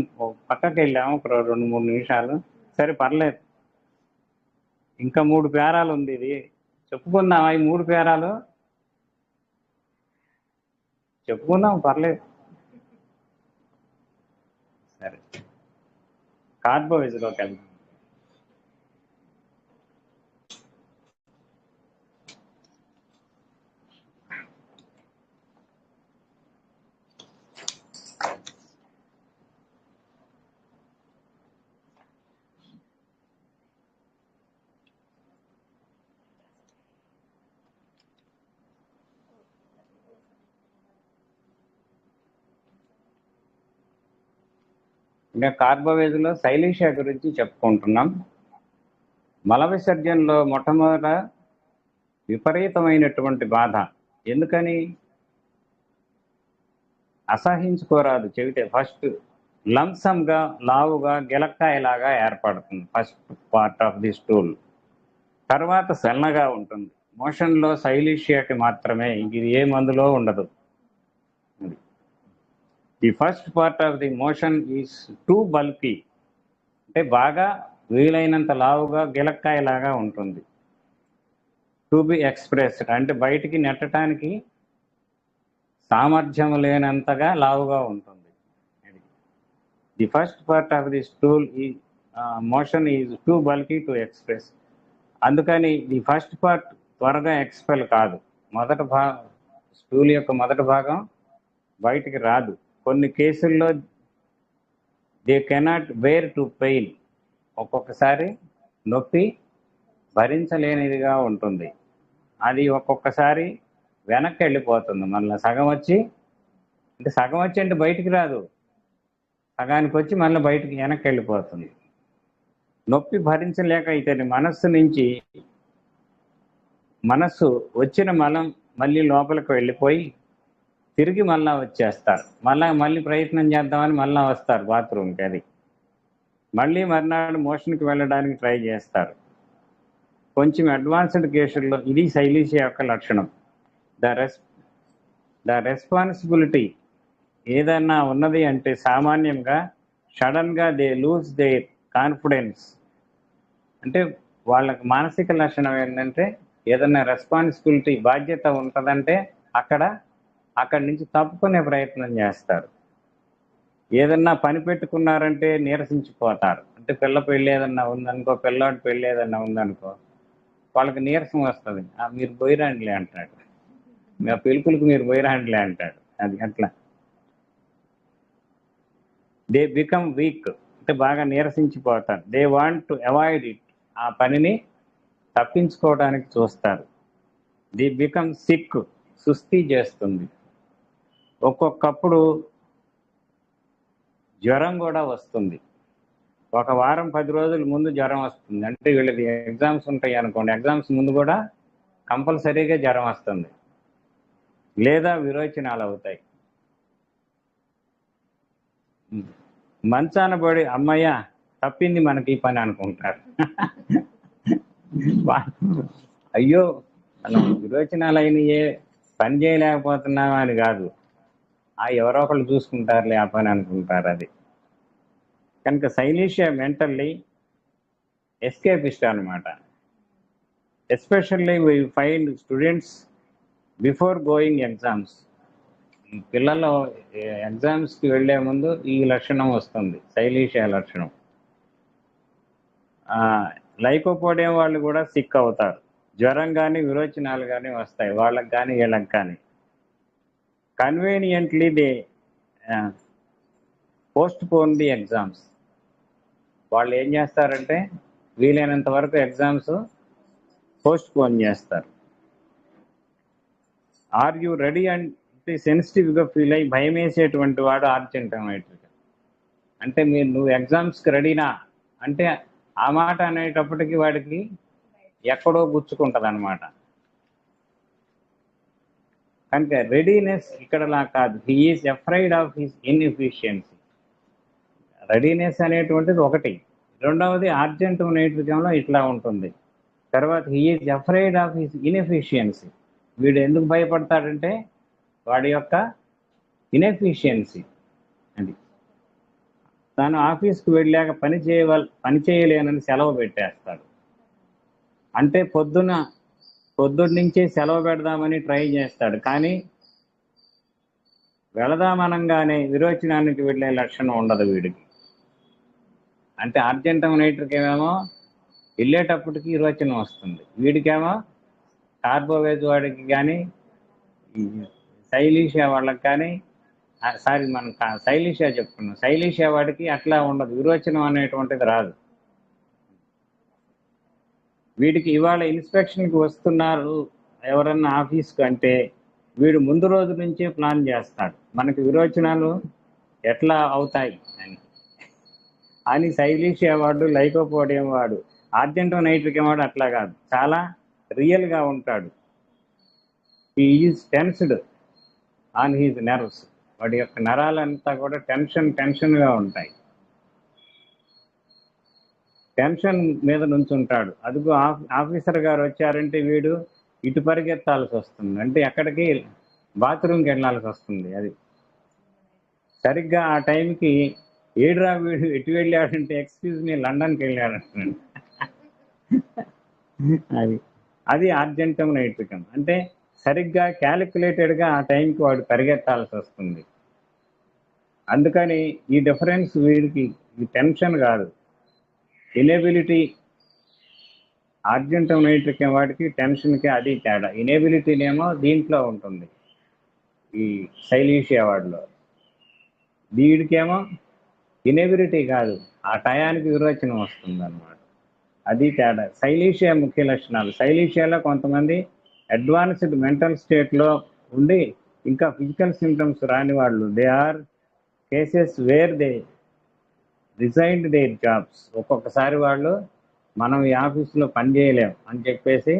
పక్కకి వెళ్ళాము ఒక 2-3 నిమిషాలు. సరే పర్లేదు, ఇంకా 3 పేరాలు ఉంది. ఇది చెప్పుకుందామా? ఈ 3 పేరాలు చెప్పుకుందాం, పర్లేదు. సరే, కార్బోవేజ్లోకి వెళ్దాం. ఇంకా కార్బోవేజ్లో సైలీషియా గురించి చెప్పుకుంటున్నాం. మల విసర్జనలో మొట్టమొదట విపరీతమైనటువంటి బాధ. ఎందుకని? అసహించుకోరాదు చెబితే. ఫస్ట్ లంసంగా, లావుగా, గిలక్కాయలాగా ఏర్పడుతుంది first part of the stool. తర్వాత సన్నగా ఉంటుంది. మోషన్లో సైలీషియాకి మాత్రమే, ఇది ఏ మందులో ఉండదు. The first part of the motion is too bulky, అంటే బాగా వీలైనంత లావుగా గిలక్కాయలాగా ఉంటుంది. టు బి ఎక్స్ప్రెస్డ్, అంటే బయటికి నెట్టడానికి సామర్థ్యం లేనంతగా లావుగా ఉంటుంది. The first part of the stool ఈ motion is too bulky to express. అందుకని ది ఫస్ట్ పార్ట్ త్వరగా ఎక్స్పెల్ కాదు. స్టూల్ యొక్క మొదటి భాగం బయటికి రాదు. కొన్ని కేసుల్లో they cannot bear to pain, ఒక్కొక్కసారి నొప్పి భరించలేనిదిగా ఉంటుంది. అది ఒక్కొక్కసారి వెనక్కి వెళ్ళిపోతుంది. మళ్ళీ సగం వచ్చి అంటే బయటికి రాదు, సగానికి వచ్చి మళ్ళీ బయటికి వెనక్కి వెళ్ళిపోతుంది. నొప్పి భరించలేక ఇతని మనస్సు వచ్చిన మలం మళ్ళీ లోపలికి వెళ్ళిపోయి తిరిగి మళ్ళా వచ్చేస్తారు. మళ్ళీ ప్రయత్నం చేద్దామని మళ్ళీ వస్తారు బాత్రూమ్కి. అది మళ్ళీ మర్నాడు మోషన్కి వెళ్ళడానికి ట్రై చేస్తారు. కొంచెం అడ్వాన్స్డ్ కేసుల్లో ఇది సైలీషియా యొక్క లక్షణం. ద రెస్పాన్సిబిలిటీ ఏదన్నా ఉన్నది అంటే సామాన్యంగా సడన్గా దే లూజ్ దేర్ కాన్ఫిడెన్స్. అంటే వాళ్ళకి మానసిక లక్షణం ఏంటంటే ఏదన్నా రెస్పాన్సిబిలిటీ, బాధ్యత ఉంటుందంటే అక్కడి నుంచి తప్పుకునే ప్రయత్నం చేస్తారు. ఏదన్నా పని పెట్టుకున్నారంటే నీరసించిపోతారు. అంటే పిల్ల పెళ్ళి ఏదన్నా ఉందనుకో, పిల్లాడి పెళ్ళి ఏదన్నా ఉందనుకో, వాళ్ళకి నీరసం వస్తుంది. మీరు పోయిరాండిలే అంటాడు, మీ పిలుపులకు మీరు పోయిరాండిలే అంటాడు. అది అట్లా. దే బికమ్ వీక్, అంటే బాగా నీరసించిపోతారు. They want to avoid it, ఆ పనిని తప్పించుకోవడానికి చూస్తారు. దే బికమ్ సిక్, సుస్థి చేస్తుంది. ఒక్కొక్కప్పుడు జ్వరం కూడా వస్తుంది. ఒక వారం 10 రోజుల ముందు జ్వరం వస్తుంది. అంటే వీళ్ళకి ఎగ్జామ్స్ ఉంటాయి అనుకోండి, ఎగ్జామ్స్ ముందు కూడా కంపల్సరీగా జ్వరం వస్తుంది, లేదా విరోచనాలు అవుతాయి. మంచాన పడి అమ్మయ్య తప్పింది మనకి ఈ పని అనుకుంటారు. అయ్యో మనం విరోచనాలు అయినయే, పని చేయలేకపోతున్నామా అని కాదు, ఎవరో ఒకళ్ళు చూసుకుంటారులే ఆ పని అనుకుంటారు. అది కనుక సైలీషియా మెంటల్లీ ఎస్కేపిస్ట్ అనమాట. Especially we find students before going exams. పిల్లలు ఎగ్జామ్స్కి వెళ్ళే ముందు ఈ లక్షణం వస్తుంది, సైలీషియా లక్షణం. లైకోపోడియం వాళ్ళు కూడా సిక్ అవుతారు. జ్వరం కానీ విరోచనాలు కానీ వస్తాయి వాళ్ళకి కానీ వీళ్ళకి కానీ. Conveniently they post phone the exams. వాళ్ళు ఏం చేస్తారంటే వీలైనంత వరకు ఎగ్జామ్స్ పోస్ట్ పోన్ చేస్తారు. ఆర్ యూ రెడీ అంటే సెన్సిటివ్గా ఫీల్ అయ్యి భయం వేసేటువంటి వాడు ఆర్జెంటమైట్గా. అంటే నువ్వు ఎగ్జామ్స్కి రెడీనా అంటే ఆ మాట అనేటప్పటికి వాడికి ఎక్కడో గుచ్చుకుంటుంది అనమాట. కనుక రెడీనెస్ ఇక్కడలా కాదు. He is afraid of his inefficiency. Readiness అనేటువంటిది ఒకటి. రెండవది ఆర్జెంట్ నైట్రిజంలో ఇట్లా ఉంటుంది. తర్వాత he is afraid of his inefficiency. వీడు ఎందుకు భయపడతాడంటే వాడి యొక్క ఇన్ఎఫిషియన్సీ. అది తను ఆఫీస్కి వెళ్ళాక పని చేయలేనని సెలవు పెట్టేస్తాడు. అంటే పొద్దున్నుంచే సెలవు పెడదామని ట్రై చేస్తాడు, కానీ వెళదామనంగానే విరోచనానికి వెళ్ళే లక్షణం ఉండదు వీడికి. అంటే ఆర్జెంటమ్ నైట్రికి ఏమేమో వెళ్ళేటప్పటికి విరోచనం వస్తుంది, వీడికేమో కార్బోవేజ్ వాడికి కానీ శైలీషియా వాళ్ళకి కానీ, సారీ మనం శైలీషియా చెప్పుకున్నాం, శైలీషియా వాడికి అట్లా ఉండదు, విరోచనం అనేటువంటిది రాదు. వీడికి ఇవాళ ఇన్స్పెక్షన్కి వస్తున్నారు ఎవరన్నా ఆఫీస్కి అంటే వీడు ముందు రోజు నుంచే ప్లాన్ చేస్తాడు, మనకి విరోచనాలు ఎట్లా అవుతాయి అని. శైలీషియా వాడు, లైకోపోడియం వాడు, ఆర్జెంటమ్ నైట్రికం వాడు అట్లా కాదు, చాలా రియల్గా ఉంటాడు. He is tensed on his nerves, వాడి యొక్క నరాలంతా కూడా టెన్షన్గా ఉంటాయి, టెన్షన్ మీద నుంచుంటాడు. అదిగో ఆఫీసర్ గారు వచ్చారంటే వీడు ఇటు పరిగెత్తాల్సి వస్తుంది, అంటే ఎక్కడికి, బాత్రూమ్కి వెళ్ళాల్సి వస్తుంది. అది సరిగ్గా ఆ టైంకి ఏడురా వీడు ఎటు వెళ్ళాడంటే ఎక్స్క్యూజ్ మీ లండన్కి వెళ్ళాడంటున్నాడు. అది ఆర్జెంటమ్ నైట్రికం అంటే సరిగ్గా క్యాలిక్యులేటెడ్గా ఆ టైంకి వాడు పరిగెత్తాల్సి వస్తుంది. అందుకని ఈ డిఫరెన్స్ వీడికి, ఈ టెన్షన్ కాదు, ఇనేబిలిటీ. ఆర్జెంటమ్ నైట్రికం వాడికి టెన్షన్కి అది తేడా, ఇనేబిలిటీనేమో దీంట్లో ఉంటుంది ఈ శైలీషియా వాడిలో. వీడికేమో ఇనేబిలిటీ కాదు, ఆ టయానికి విరోచనం వస్తుంది అన్నమాట, అది తేడా. శైలీషియా ముఖ్య లక్షణాలు, శైలీషియాలో కొంతమంది అడ్వాన్స్డ్ మెంటల్ స్టేట్లో ఉండి ఇంకా ఫిజికల్ సిమ్టమ్స్ రాని వాళ్ళు, they are cases where they resigned their jobs. ఒక్కొక్కసారి వాళ్ళు మనం ఈ ఆఫీసులో పని చేయలేం అని చెప్పేసి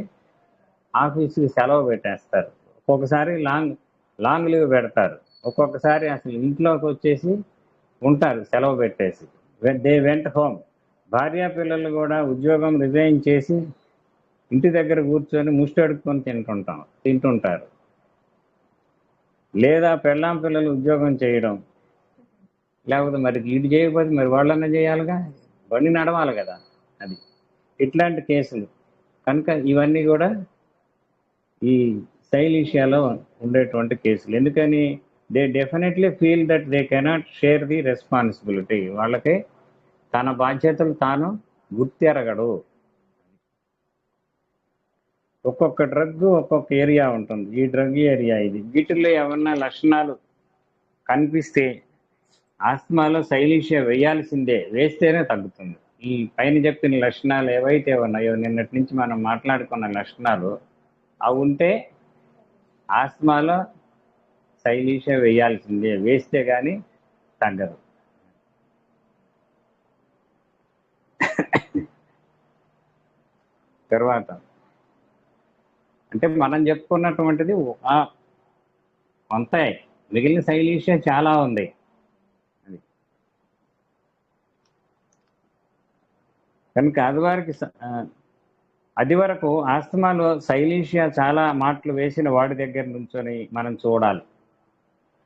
ఆఫీసుకి సెలవు పెట్టేస్తారు, ఒక్కొక్కసారి లాంగ్ లీవ్ పెడతారు, ఒక్కొక్కసారి అసలు ఇంట్లోకి వచ్చేసి ఉంటారు సెలవు పెట్టేసి. They went home. భార్యా పిల్లలు కూడా ఉద్యోగం రిజైన్ చేసి ఇంటి దగ్గర కూర్చొని ముష్టి అడుక్కొని తింటుంటారు. లేదా పెళ్ళాం పిల్లలు ఉద్యోగం చేయడం, లేకపోతే మరి వీడు చేయకపోతే మరి వాళ్ళన్నా చేయాలిగా, బండి నడవాలి కదా, అది ఇట్లాంటి కేసులు. కనుక ఇవన్నీ కూడా ఈ శైలీషియాలో ఉండేటువంటి కేసులు. ఎందుకని, they definitely feel that they cannot share the responsibility, వాళ్ళకి తన బాధ్యతలు తాను గుర్తెరగడు. ఒక్కొక్క డ్రగ్ ఒక్కొక్క ఏరియా ఉంటుంది, ఈ డ్రగ్ ఏరియా ఇది. వీటిల్లో ఏమన్నా లక్షణాలు కనిపిస్తే ఆస్తమాలో శైలీషియా వేయాల్సిందే, వేస్తేనే తగ్గుతుంది. ఈ పైన చెప్పిన లక్షణాలు ఏవైతే ఉన్నాయో, నిన్నటి నుంచి మనం మాట్లాడుకున్న లక్షణాలు, అవి ఉంటే ఆస్తమాలో శైలీషియా వేయాల్సిందే, వేస్తే కానీ తగ్గదు. తర్వాత అంటే మనం చెప్పుకున్నటువంటిది కొంత, మిగిలిన శైలీషియా చాలా ఉంది. కనుక అది వరకు ఆస్తమాలో శైలీషియా చాలా మాటలు వేసిన వాడి దగ్గర నుంచొని మనం చూడాలి.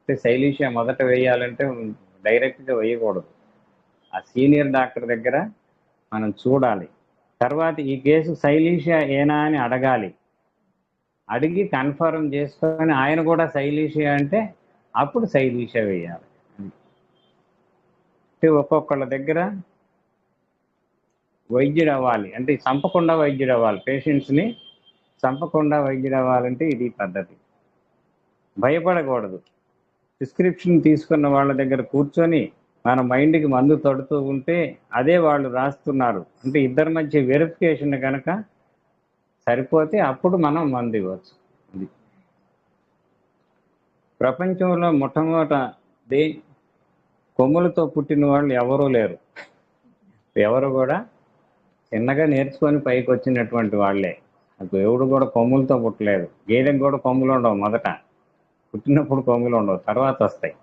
అంటే శైలీషియా మొదట వేయాలంటే డైరెక్ట్గా వేయకూడదు, ఆ సీనియర్ డాక్టర్ దగ్గర మనం చూడాలి. తర్వాత ఈ కేసు శైలీషియా ఏనా అని అడగాలి, అడిగి కన్ఫర్మ్ చేసుకొని ఆయన కూడా శైలీషియా అంటే అప్పుడు శైలీషియా వేయాలి. అంటే ఒక్కొక్కళ్ళ దగ్గర వైద్యుడు అవ్వాలి అంటే చంపకుండా వైద్యుడు అవ్వాలి, పేషెంట్స్ని చంపకుండా వైద్యుడు అవ్వాలంటే ఇది పద్ధతి. భయపడకూడదు. ప్రిస్క్రిప్షన్ తీసుకున్న వాళ్ళ దగ్గర కూర్చొని మన మైండ్కి మందు తడుతూ ఉంటే అదే వాళ్ళు రాస్తున్నారు అంటే ఇద్దరి మధ్య వెరిఫికేషన్ కనుక సరిపోతే అప్పుడు మనం మందు ఇవ్వచ్చు. అది ప్రపంచంలో మొట్టమొదట కొమ్ములతో పుట్టిన వాళ్ళు ఎవరూ లేరు, ఎవరు కూడా చిన్నగా నేర్చుకొని పైకి వచ్చినటువంటి వాళ్ళే. నాకు ఎవడు కూడా కొమ్ములతో పుట్టలేదు, గేదెకి కూడా కొమ్ములు ఉండవు, మొదట పుట్టినప్పుడు కొమ్ములు ఉండవు, తర్వాత వస్తాయి.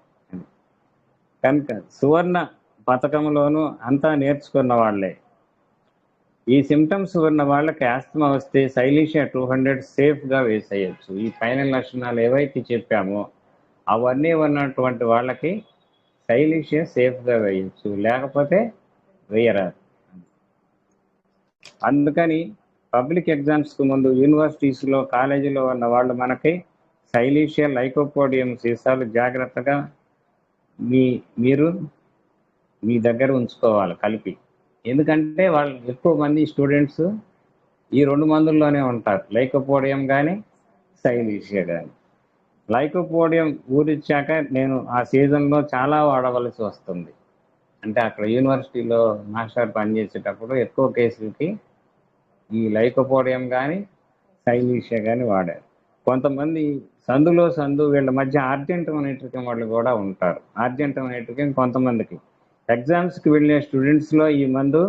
కనుక సువర్ణ పథకంలోనూ అంతా నేర్చుకున్న వాళ్ళే. ఈ సిమ్టమ్స్ ఉన్న వాళ్ళకి ఆస్తమా వస్తే శైలీషియా 200 సేఫ్గా వేసేయచ్చు. ఈ ఫైనల్ లక్షణాలు ఏవైతే చెప్పామో అవన్నీ ఉన్నటువంటి వాళ్ళకి సైలీషియా సేఫ్గా వేయచ్చు, లేకపోతే వేయరాదు. అందుకని పబ్లిక్ ఎగ్జామ్స్కి ముందు యూనివర్సిటీస్లో కాలేజీలో ఉన్న వాళ్ళు మనకి సైలీషియా లైకోపోడియం సీసాలు జాగ్రత్తగా మీరు మీ దగ్గర ఉంచుకోవాలి కలిపి. ఎందుకంటే వాళ్ళు ఎక్కువ మంది స్టూడెంట్స్ ఈ 2 మందుల్లోనే ఉంటారు, లైకోపోడియం కానీ సైలీషియా కానీ. లైకోపోడియం ఊరిచ్చాక నేను ఆ సీజన్లో చాలా వాడవలసి వస్తుంది. అంటే అక్కడ యూనివర్సిటీలో మాస్టర్ పనిచేసేటప్పుడు ఎక్కువ కేసులకి ఈ లైకోపోడియం కానీ సైలీషియా కానీ వాడారు. కొంతమంది సందు వీళ్ళ మధ్య ఆర్జెంటోనైట్రికం వాళ్ళు కూడా ఉంటారు. ఆర్జెంటోనైట్రికం కొంతమందికి ఎగ్జామ్స్కి వెళ్ళే స్టూడెంట్స్లో ఈ మందు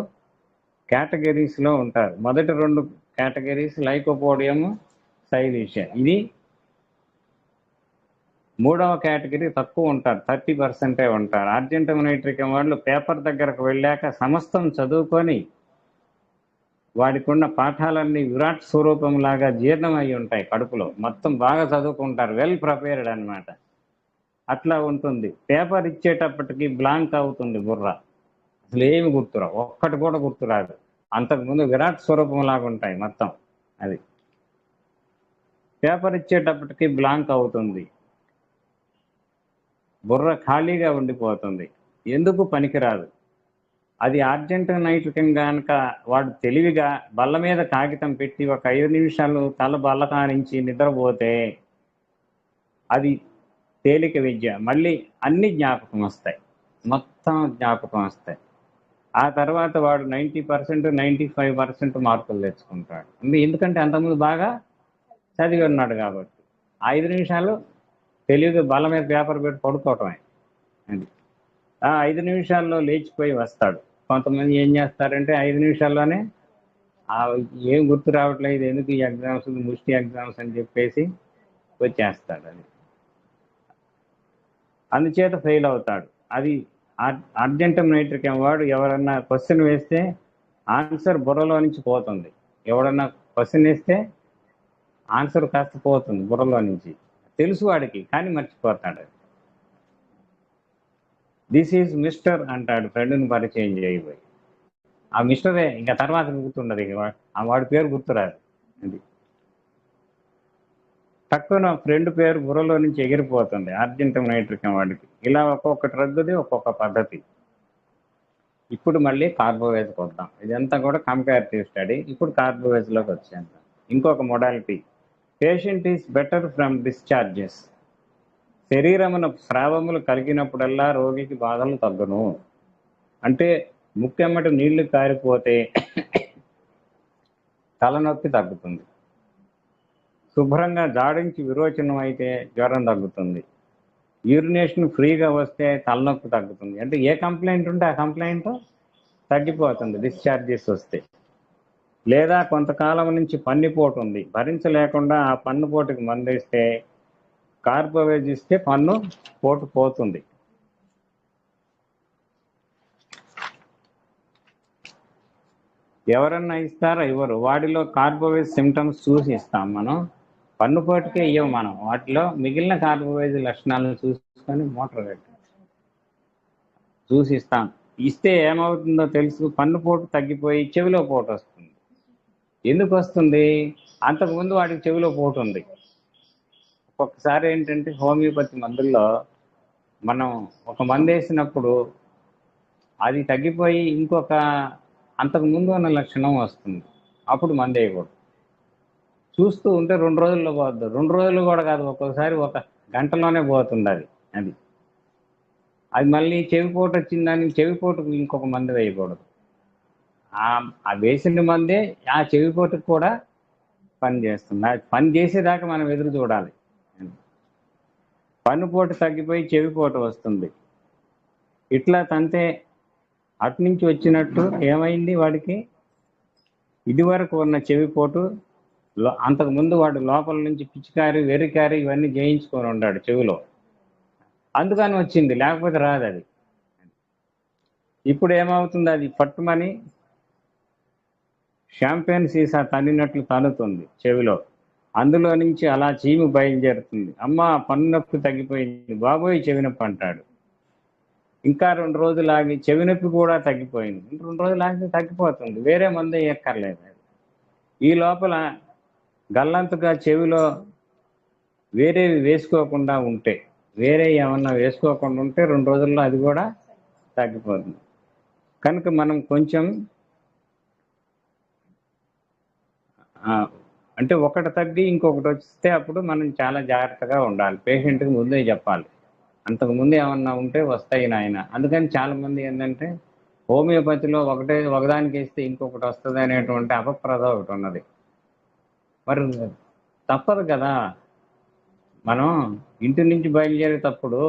కేటగిరీస్లో ఉంటారు. మొదటి 2 కేటగిరీస్ లైకోపోడియం, సైలీషియా. ఇది 3వ కేటగిరీ తక్కువ ఉంటారు, 30% ఉంటారు. ఆర్జెంటోనైట్రికం వాళ్ళు పేపర్ దగ్గరకు వెళ్ళాక సమస్తం చదువుకొని వాడికి ఉన్న పాఠాలన్నీ విరాట్ స్వరూపం లాగా జీర్ణమై ఉంటాయి కడుపులో, మొత్తం బాగా చదువుకుంటారు, వెల్ ప్రిపేర్డ్ అనమాట. అట్లా ఉంటుంది. పేపర్ ఇచ్చేటప్పటికి బ్లాంక్ అవుతుంది బుర్ర, అసలు ఏమి గుర్తురావు, ఒక్కటి కూడా గుర్తురాదు. అంతకుముందు విరాట్ స్వరూపం లాగా ఉంటాయి మొత్తం. అది పేపర్ ఇచ్చేటప్పటికి బ్లాంక్ అవుతుంది, బుర్ర ఖాళీగా ఉండిపోతుంది, ఎందుకు పనికిరాదు. అది ఆర్జెంటోనైట్రికం కనుక వాడు తెలివిగా బల్ల మీద కాగితం పెట్టి ఒక 5 నిమిషాలు తల బల్ల కానించి నిద్రపోతే అది తేలిక విద్య, మళ్ళీ అన్ని జ్ఞాపకం వస్తాయి, మొత్తం జ్ఞాపకం వస్తాయి. ఆ తర్వాత వాడు 90%, 95% మార్కులు తెచ్చుకుంటాడు. ఎందుకంటే అంతకుముందు బాగా చదివి ఉన్నాడు కాబట్టి. 5 నిమిషాలు తెలివిగా బల్ల మీద పేపర్ పెట్టి పడుకోవటమే. అది ఆ 5 నిమిషాల్లో లేచిపోయి వస్తాడు. కొంతమంది ఏం చేస్తారంటే 5 నిమిషాల్లోనే ఏం గుర్తు రావట్లేదు, ఎందుకు ఈ ఎగ్జామ్స్, ముష్టి ఎగ్జామ్స్ అని చెప్పేసి వచ్చేస్తాడు. అది అందుచేత ఫెయిల్ అవుతాడు. అది ఆర్జెంటోనైట్రికం వాడు ఎవరన్నా క్వశ్చన్ వేస్తే ఆన్సర్ బుర్రలో నుంచి పోతుంది, ఎవడన్నా క్వశ్చన్ వేస్తే ఆన్సర్ కాస్త పోతుంది బుర్రలో నుంచి, తెలుసు వాడికి కానీ మర్చిపోతాడు. దిస్ ఈజ్ మిస్టర్ అంటాడు ఫ్రెండ్ని పరిచయం చేయబోయి. ఆ మిస్టరే ఇంకా తర్వాత గుర్తుండదు, ఇక వాడి పేరు గుర్తురాదు. అది తక్కువ ఫ్రెండ్ పేరు బుర్రలో నుంచి ఎగిరిపోతుంది ఆర్జెంటోనైట్రికం వాడికి. ఇలా ఒక్కొక్క డ్రగ్ది ఒక్కొక్క పద్ధతి. ఇప్పుడు మళ్ళీ కార్బోవేజ్కి వద్దాం. ఇదంతా కూడా కంపారిటివ్ స్టడీ. ఇప్పుడు కార్బోవేజ్లోకి వచ్చేద్దాం. ఇంకొక modality, patient is better from discharges. శరీరమున స్రావములు కలిగినప్పుడల్లా రోగికి బాధలు తగ్గును. అంటే ముఖ్యమ్మటి నీళ్లు కారిపోతే తలనొప్పి తగ్గుతుంది, శుభ్రంగా జాడించి విరోచనం అయితే జ్వరం తగ్గుతుంది, యూరినేషన్ ఫ్రీగా వస్తే తలనొప్పి తగ్గుతుంది. అంటే ఏ కంప్లైంట్ ఉంటే ఆ కంప్లైంట్ తగ్గిపోతుంది డిశ్చార్జెస్ వస్తే. లేదా కొంతకాలం నుంచి పన్నుపోటు ఉంది, భరించలేకుండా ఆ పన్నుపోటుకి మందేస్తే కార్బోవేజ్ ఇస్తే పన్ను పోటు పోతుంది. ఎవరన్నా ఇస్తారా? ఇవ్వరు. వాడిలో కార్బోవేజ్ సిమ్టమ్స్ చూసి ఇస్తాం మనం, పన్నుపోటుకే ఇవ్వం మనం. వాటిలో మిగిలిన కార్బోవేజ్ లక్షణాలను చూసుకొని మోటార్ పెట్టి చూసి ఇస్తాం. ఇస్తే ఏమవుతుందో తెలుసు, పన్నుపోటు తగ్గిపోయి చెవిలో పోటు వస్తుంది. ఎందుకు వస్తుంది? అంతకుముందు వాడికి చెవిలో పోటు ఉంది. ఒక్కొక్కసారి ఏంటంటే హోమియోపతి మందుల్లో మనం ఒక మందు వేసినప్పుడు అది తగ్గిపోయి ఇంకొక అంతకుముందు ఉన్న లక్షణం వస్తుంది, అప్పుడు మందు వేయకూడదు. చూస్తూ ఉంటే 2 రోజుల్లో పోద్దు, 2 రోజులు కూడా కాదు, ఒక్కొక్కసారి 1 గంటలోనే పోతుంది అది. అది మళ్ళీ చెవిపోటు వచ్చిందని చెవిపోటుకు ఇంకొక మందు వేయకూడదు. ఆ వేసిన మందే ఆ చెవిపోటుకు కూడా పని చేస్తుంది. అది పని చేసేదాకా మనం ఎదురు చూడాలి. పన్నుపోటు తగ్గిపోయి చెవిపోటు వస్తుంది. ఇట్లా తంతే అటునుంచి వచ్చినట్టు ఏమైంది వాడికి, ఇదివరకు ఉన్న చెవిపోటు అంతకుముందు వాడు లోపల నుంచి పిచికారి, వెరికారి ఇవన్నీ చేయించుకొని ఉన్నాడు చెవిలో, అందుకని వచ్చింది, లేకపోతే రాదు అది. ఇప్పుడు ఏమవుతుంది, అది పట్టుమని షాంపెయిన్ సీసా తన్నినట్లు తన్నుతుంది చెవిలో, అందులో నుంచి అలా చీము బయలుదేరుతుంది. అమ్మ పన్ను నొప్పి తగ్గిపోయింది బాబోయ్ చెవి నొప్పి అంటాడు. ఇంకా 2 రోజులు ఆగి చెవి నొప్పి కూడా తగ్గిపోయింది. 2 రోజులు ఆగితే తగ్గిపోతుంది, వేరే మందు ఎక్కర్లేదు. ఈ లోపల గల్లంతుగా చెవిలో వేరేవి వేసుకోకుండా ఉంటే, వేరే ఏమన్నా వేసుకోకుండా ఉంటే 2 రోజుల్లో అది కూడా తగ్గిపోతుంది. కనుక మనం కొంచెం అంటే ఒకటి తగ్గి ఇంకొకటి వస్తే అప్పుడు మనం చాలా జాగ్రత్తగా ఉండాలి. పేషెంట్కి ముందే చెప్పాలి, అంతకుముందు ఏమన్నా ఉంటే వస్తాయి నాయన. అందుకని చాలామంది ఏంటంటే హోమియోపతిలో ఒకదానికి వేస్తే ఇంకొకటి వస్తుంది అనేటువంటి అపప్రద ఒకటి ఉన్నది. మరి తప్పదు కదా, మనం ఇంటి నుంచి బయలుదేరేటప్పుడు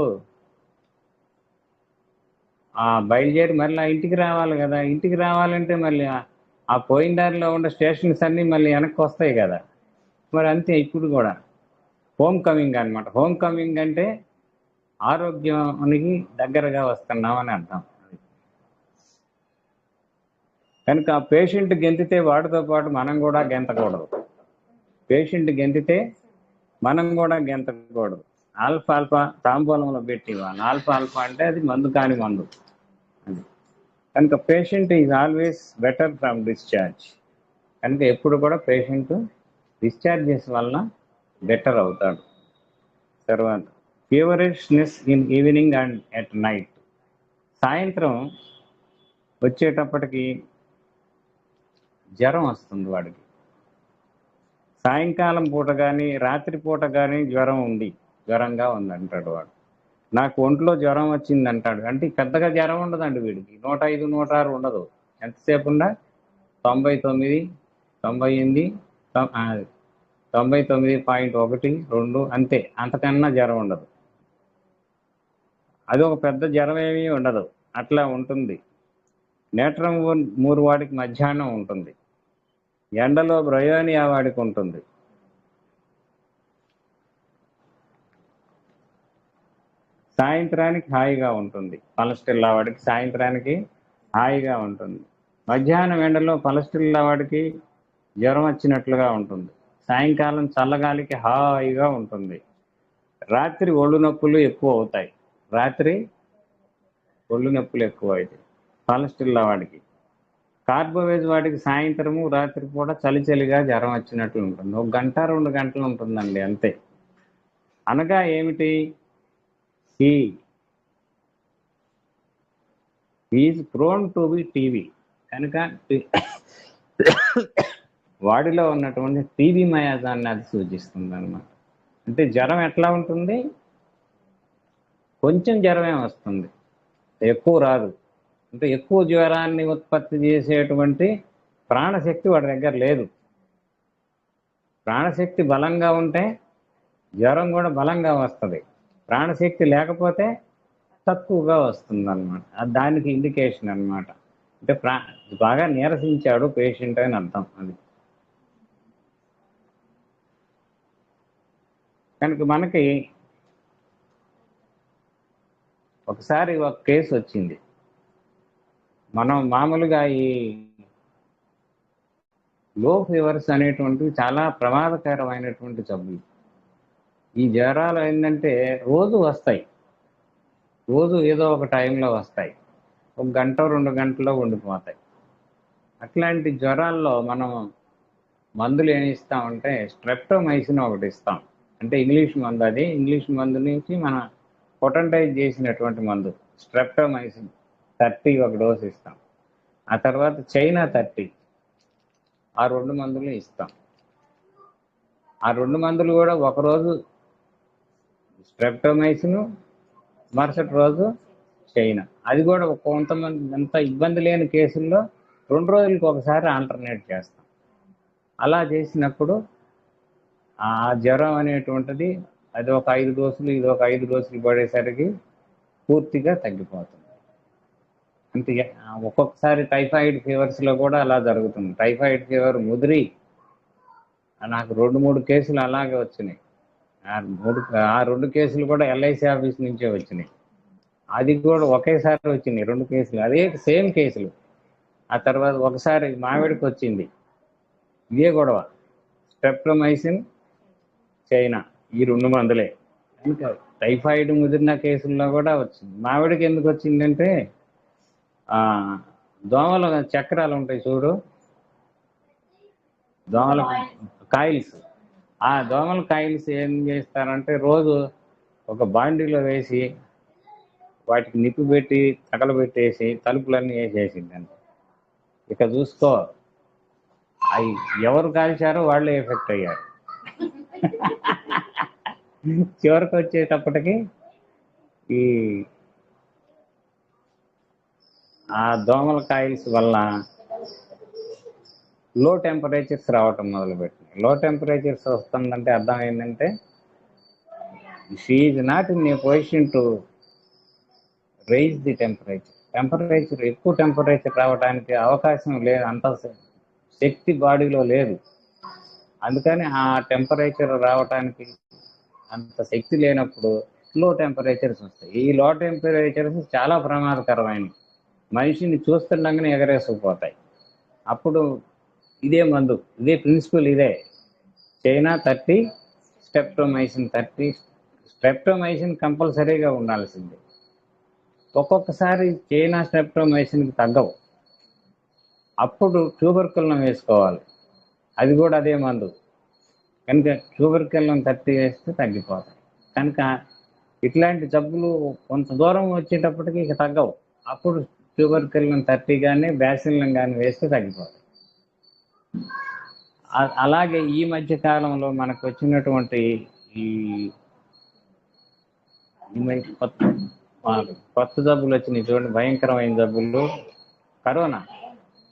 బయలుదేరి మళ్ళీ ఇంటికి రావాలి కదా. ఇంటికి రావాలంటే మళ్ళీ ఆ పోయిన దారిలో ఉన్న స్టేషన్స్ అన్నీ మళ్ళీ వెనక్కి వస్తాయి కదా. మరి అంతే ఇప్పుడు కూడా హోమ్ కమింగ్ అనమాట. హోమ్ కమింగ్ అంటే ఆరోగ్యానికి దగ్గరగా వస్తున్నామని అర్థం. కనుక ఆ పేషెంట్ గెంతితే వాటితో పాటు మనం కూడా గెంతకూడదు. పేషెంట్ గెంతితే మనం కూడా గెంతకూడదు. ఆల్ఫా ఆల్ఫా తాంబూలంలో పెట్టి ఇవ్వాలి. ఆల్ఫా ఆల్ఫా అంటే అది మందు కాని మందు. అది కనుక patient is always better from discharge. కనుక ఎప్పుడు కూడా పేషెంట్ డిశ్చార్జెస్ వలన బెటర్ అవుతాడు. తర్వాత feverishness in evening and at night. సాయంత్రం వచ్చేటప్పటికి జ్వరం వస్తుంది వాడికి. సాయంకాలం పూట కానీ రాత్రి పూట కానీ జ్వరంగా ఉందంటాడు వాడు. నాకు ఒంట్లో జ్వరం వచ్చింది అంటాడు. అంటే పెద్దగా జ్వరం ఉండదండి వీడికి, 105, 106 ఉండదు. ఎంతసేపు ఉన్నా 99, 98, 99.1, 2 అంతే, అంతకన్నా జ్వరం ఉండదు. అది ఒక పెద్ద జ్వరం ఏమీ ఉండదు, అట్లా ఉంటుంది. నేట్రం మూరు వాడికి మధ్యాహ్నం ఉంటుంది. ఎండలో బ్రయోనియా వాడికి ఉంటుంది. సాయంత్రానికి హాయిగా ఉంటుంది. పలస్టిల్లా వాడికి సాయంత్రానికి హాయిగా ఉంటుంది. మధ్యాహ్నం ఎండలో పలస్టిల్లా వాడికి జ్వరం వచ్చినట్లుగా ఉంటుంది. సాయంకాలం చల్లగాలికి హాయిగా ఉంటుంది. రాత్రి ఒళ్ళు నొప్పులు ఎక్కువ అవుతాయి. పలస్టిల్లా వాడికి. కార్బోవేజ్ వాడికి సాయంత్రము రాత్రి కూడా చలిగా జ్వరం వచ్చినట్లు ఉంటుంది. 1 గంట 2 గంటలు ఉంటుందండి అంతే. అనగా ఏమిటి? he is prone to be TB. కనుక వాడిలో ఉన్నటువంటి టీబీ మయాజాన్ని అది సూచిస్తుంది అన్నమాట. అంటే జ్వరం ఎట్లా ఉంటుంది? కొంచెం జ్వరమే వస్తుంది, ఎక్కువ రాదు. అంటే ఎక్కువ జ్వరాన్ని ఉత్పత్తి చేసేటువంటి ప్రాణశక్తి వాడి దగ్గర లేదు. ప్రాణశక్తి బలంగా ఉంటే జ్వరం కూడా బలంగా వస్తుంది. ప్రాణశక్తి లేకపోతే తక్కువగా వస్తుంది అన్నమాట. దానికి ఇండికేషన్ అన్నమాట. అంటే బాగా నీరసించాడు పేషెంట్ అని అర్థం. అది కనుక మనకి ఒకసారి ఒక కేసు వచ్చింది. మనం మామూలుగా ఈ లో ఫీవర్స్ అనేటువంటివి చాలా ప్రమాదకరమైనటువంటి జబ్బులు. ఈ జ్వరాలు ఏంటంటే రోజు వస్తాయి, రోజు ఏదో ఒక టైంలో వస్తాయి, 1 గంట 2 గంటల్లో ఉండిపోతాయి. అట్లాంటి జ్వరాల్లో మనం మందులు ఏమి ఇస్తామంటే స్ట్రెప్టోమైసిన్ ఒకటి ఇస్తాం. అంటే ఇంగ్లీష్ మందు. అది ఇంగ్లీష్ మందు నుంచి మన పొటెంటైజ్ చేసినటువంటి మందు స్ట్రెప్టోమైసిన్ 30 ఒక డోసు ఇస్తాం. ఆ తర్వాత చైనా 30, ఆ 2 మందులు ఇస్తాం. ఆ 2 మందులు కూడా ఒకరోజు స్ట్రెప్టోమైసిన్, మరుసటి రోజు చైనా. అది కూడా కొంతమంది అంత ఇబ్బంది లేని కేసుల్లో 2 రోజులకు ఒకసారి ఆల్టర్నేట్ చేస్తాం. అలా చేసినప్పుడు ఆ జ్వరం అనేటువంటిది అది ఒక 5 డోసులు, ఇది ఒక 5 డోసులు పడేసరికి పూర్తిగా తగ్గిపోతుంది. అంటే ఒక్కొక్కసారి టైఫాయిడ్ ఫీవర్స్లో కూడా అలా జరుగుతుంది. టైఫాయిడ్ ఫీవర్ ముదిరి నాకు 2-3 కేసులు అలాగే వచ్చినాయి. ఆ 2 కేసులు కూడా ఎల్ఐసి ఆఫీస్ నుంచే వచ్చినాయి. అది కూడా ఒకేసారి వచ్చినాయి 2 కేసులు, అదే సేమ్ కేసులు. ఆ తర్వాత ఒకసారి మావిడికి వచ్చింది, ఇదే గొడవ. స్ట్రెప్టోమైసిన్, చైనా, ఈ 2 మందులే. కనుక టైఫాయిడ్ ముదిరిన కేసుల్లో కూడా వచ్చింది. మావిడికి ఎందుకు వచ్చిందంటే దోమల చక్రాలు ఉంటాయి చూడు, దోమల కాయిల్స్. ఆ దోమల కాయిల్స్ ఏం చేస్తారంటే రోజు ఒక బాండీలో వేసి వాటికి నిప్పు పెట్టి తగలబెట్టేసి తలుపులన్నీ వేసేసిందండి. ఇక చూసుకో, అవి ఎవరు కాల్చారో వాళ్ళే ఎఫెక్ట్ అయ్యారు. చివరికి వచ్చేటప్పటికి ఈ ఆ దోమల కాయిల్స్ వల్ల లో టెంపరేచర్స్ రావటం మొదలుపెట్టినాయి. లో టెంపరేచర్స్ వస్తుందంటే అర్థం ఏంటంటే she is not in a position to raise the temperature ఎక్కువ టెంపరేచర్ రావడానికి అవకాశం లేదు, అంత శక్తి బాడీలో లేదు. అందుకని ఆ టెంపరేచర్ రావడానికి అంత శక్తి లేనప్పుడు లో టెంపరేచర్స్ వస్తాయి. ఈ లో టెంపరేచర్స్ చాలా ప్రమాదకరమైనవి, మనిషిని చూస్తుండగానే ఎగరేసుకుపోతాయి. అప్పుడు ఇదే మందు, ఇదే ప్రిన్సిపల్, ఇదే చైనా 30, స్ట్రెప్టోమైసిన్ 30. స్ట్రెప్టోమైసిన్ కంపల్సరీగా ఉండాల్సిందే. ఒక్కొక్కసారి చైనా స్ట్రెప్టోమైసిన్కి తగ్గవు, అప్పుడు ట్యూబర్కులం వేసుకోవాలి, అది కూడా అదే మందు. కనుక ట్యూబర్కులం 30 వేస్తే తగ్గిపోతాయి. కనుక ఇట్లాంటి జబ్బులు కొంత దూరం వచ్చేటప్పటికి ఇక తగ్గవు, అప్పుడు ట్యూబర్కులం 30 కానీ బ్యాసిల్లం కానీ వేస్తే తగ్గిపోతాయి. అలాగే ఈ మధ్య కాలంలో మనకు వచ్చినటువంటి ఈ కొత్త జబ్బులు వచ్చినాయి చూడండి, భయంకరమైన జబ్బులు, కరోనా.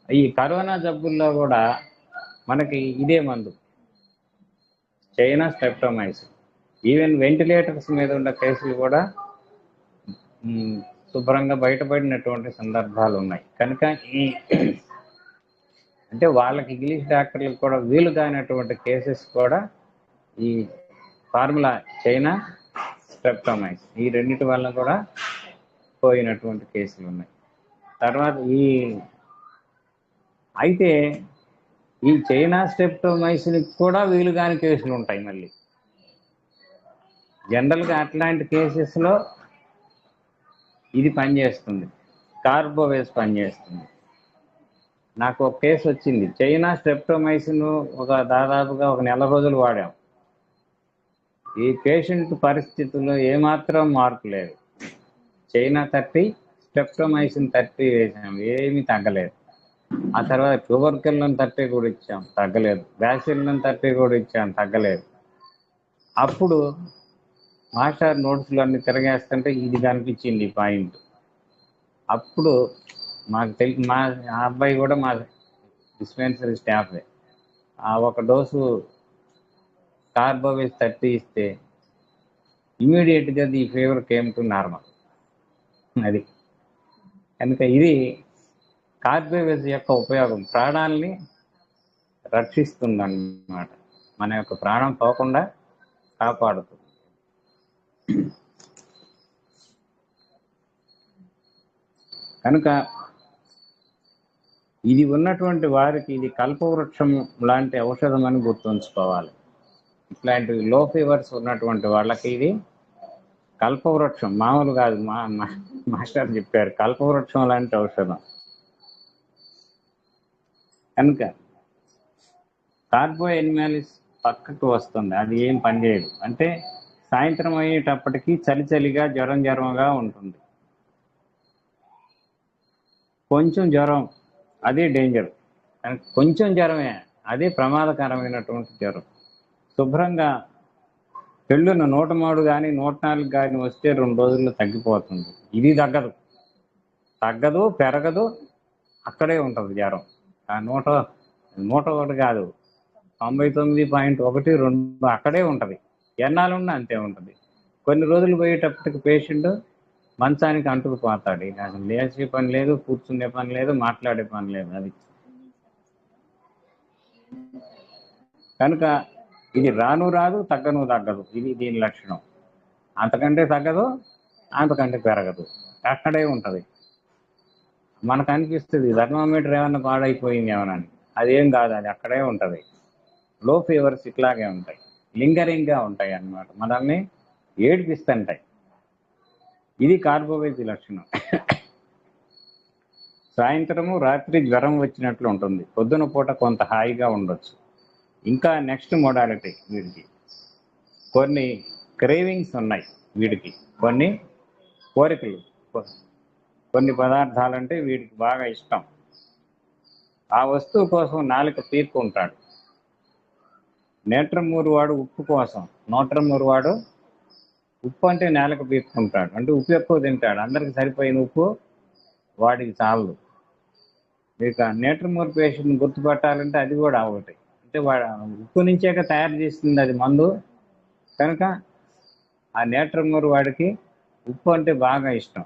ఈ కరోనా జబ్బుల్లో కూడా మనకి ఇదే మందు, చైనా స్ట్రెప్టోమైసిన్. ఈవెన్ వెంటిలేటర్స్ మీద ఉన్న కేసులు కూడా శుభ్రంగా బయటపడినటువంటి సందర్భాలు ఉన్నాయి. కనుక ఈ అంటే వాళ్ళకి ఇంగ్లీష్ డాక్టర్లకు కూడా వీలు కానటువంటి కేసెస్ కూడా ఈ ఫార్ములా చైనా స్ట్రెప్టోమైసిన్, ఈ రెండింటి వల్ల కూడా పోయినటువంటి కేసులు ఉన్నాయి. తర్వాత అయితే ఈ చైనా స్ట్రెప్టోమైసిన్కి కూడా వీలు కాని కేసులు ఉంటాయి. మళ్ళీ జనరల్గా అట్లాంటి కేసెస్లో ఇది పనిచేస్తుంది, కార్బోవేస్ పనిచేస్తుంది. నాకు ఒక కేసు వచ్చింది, చైనా స్ట్రెప్టోమైసిన్ దాదాపుగా 1 నెల రోజులు వాడాం. ఈ పేషెంట్ పరిస్థితుల్లో ఏమాత్రం మార్పు లేదు. చైనా 30, స్ట్రెప్టోమైసిన్ 30 వేసాం, ఏమీ తగ్గలేదు. ఆ తర్వాత ట్యూబర్కులం 30 కూడా ఇచ్చాం, తగ్గలేదు. బ్యాసిల్లం 30 కూడా ఇచ్చాం, తగ్గలేదు. అప్పుడు మాస్టర్ నోట్స్లు అన్ని తిరగేస్తుంటే ఇది కనిపించింది పాయింట్. అప్పుడు మాకు తెలిసి మా అబ్బాయి కూడా మా డిస్పెన్సరీ స్టాఫే, ఆ ఒక డోసు కార్బోవేస్ 30 ఇస్తే ఇమీడియట్గా the fever came to normal. అది కనుక ఇది కార్బోవేస్ యొక్క ఉపయోగం, ప్రాణాలని రక్షిస్తుందన్నమాట, మన యొక్క ప్రాణం పోకుండా కాపాడుతుంది. కనుక ఇది ఉన్నటువంటి వారికి ఇది కల్పవృక్షం లాంటి ఔషధం అని గుర్తుంచుకోవాలి. ఇట్లాంటి లో ఫీవర్స్ ఉన్నటువంటి వాళ్ళకి ఇది కల్పవృక్షం, మామూలు కాదు. మాస్టర్ చెప్పారు, కల్పవృక్షం లాంటి ఔషధం. కనుక కార్బో ఎనిమాలిస్ పక్కకు వస్తుంది, అది ఏం పనిచేయదు. అంటే సాయంత్రం అయ్యేటప్పటికి చలిగా జ్వరంగా ఉంటుంది. కొంచెం జ్వరం అదే డేంజర్, కొంచెం జ్వరమే అదే ప్రమాదకరమైనటువంటి జ్వరం. శుభ్రంగా పెళ్ళున 103 కానీ 104 కానీ వస్తే 2 రోజుల్లో తగ్గిపోతుంది. ఇది తగ్గదు, పెరగదు, అక్కడే ఉంటుంది జ్వరం. ఆ 101 కాదు, 99.12 అక్కడే ఉంటుంది. ఎన్నాళ్ళున్నా అంతే ఉంటుంది. కొన్ని రోజులు పోయేటప్పటికి పేషెంట్ మంచానికి అంటుకుపోతాడు. ఇక అసలు లేచే పని లేదు, కూర్చునే పని లేదు, మాట్లాడే పని లేదు. అది కనుక ఇది రాదు, తగ్గదు. ఇది దీని లక్షణం. అంతకంటే తగ్గదు, అంతకంటే పెరగదు, అక్కడే ఉంటుంది. మనకు అనిపిస్తుంది థర్మామీటర్ ఏమన్నా పాడైపోయింది ఏమన్నా, అదేం కాదు, అది అక్కడే ఉంటుంది. లో ఫీవర్స్ ఇట్లాగే ఉంటాయి, లింగరింగ్గా ఉంటాయి అన్నమాట, మనల్ని ఏడిపిస్తుంటాయి. ఇది కార్బోవేజ్ లక్షణం. సాయంత్రము రాత్రి జ్వరం వచ్చినట్లు ఉంటుంది, పొద్దున పూట కొంత హాయిగా ఉండొచ్చు. ఇంకా నెక్స్ట్ మోడాలిటీ వీడికి కొన్ని క్రేవింగ్స్ ఉన్నాయి, వీడికి కొన్ని కోరికలు, కొన్ని పదార్థాలంటే వీడికి బాగా ఇష్టం. ఆ వస్తువు కోసం నాలుక పీక్కుంటాడు. నేట్రమూరు వాడు ఉప్పు కోసం, నోట్రమూరు వాడు ఉప్పు అంటే నేలకు పీక్కుంటాడు, అంటే ఉప్పు ఎక్కువ తింటాడు. అందరికి సరిపోయిన ఉప్పు వాడికి చాలదు. ఇక నేట్రమూరు పేషెంట్ని గుర్తుపట్టాలంటే అది కూడా ఒకటి, అంటే వాడు ఉప్పు నుంచేక తయారు చేస్తుంది అది మందు కనుక ఆ నేట్రమూరు వాడికి ఉప్పు అంటే బాగా ఇష్టం.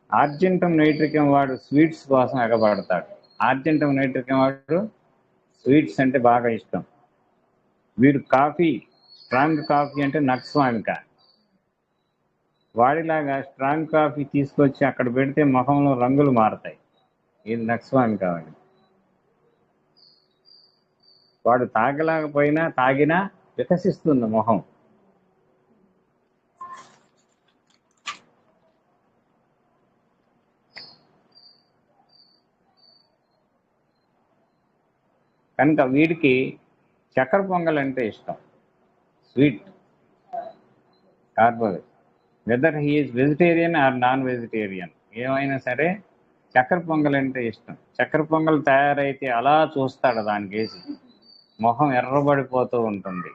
ఆర్జెంటం నైట్రికం వాడు స్వీట్స్ కోసం ఎగబడతాడు. ఆర్జెంటం నైట్రికం వాడు స్వీట్స్ అంటే బాగా ఇష్టం. వీడు కాఫీ, స్ట్రాంగ్ కాఫీ అంటే నక్స్వామిక. వాడిలాగా స్ట్రాంగ్ కాఫీ తీసుకొచ్చి అక్కడ పెడితే ముఖంలో రంగులు మారుతాయి. ఇది నక్స్వామిక వాడి. వాడు తాగలేకపోయినా తాగినా వికసిస్తుంది మొహం. కనుక వీడికి చక్కెర పొంగల్ అంటే ఇష్టం, sweet carbohydrate. Whether he is vegetarian or non vegetarian, ఏమైనా సరే చక్కెర పొంగల్ అంటే ఇష్టం. చక్కెర పొంగల్ తయారైతే అలా చూస్తాడు, దానికి వేసి మొహం ఎర్రబడిపోతూ ఉంటుంది.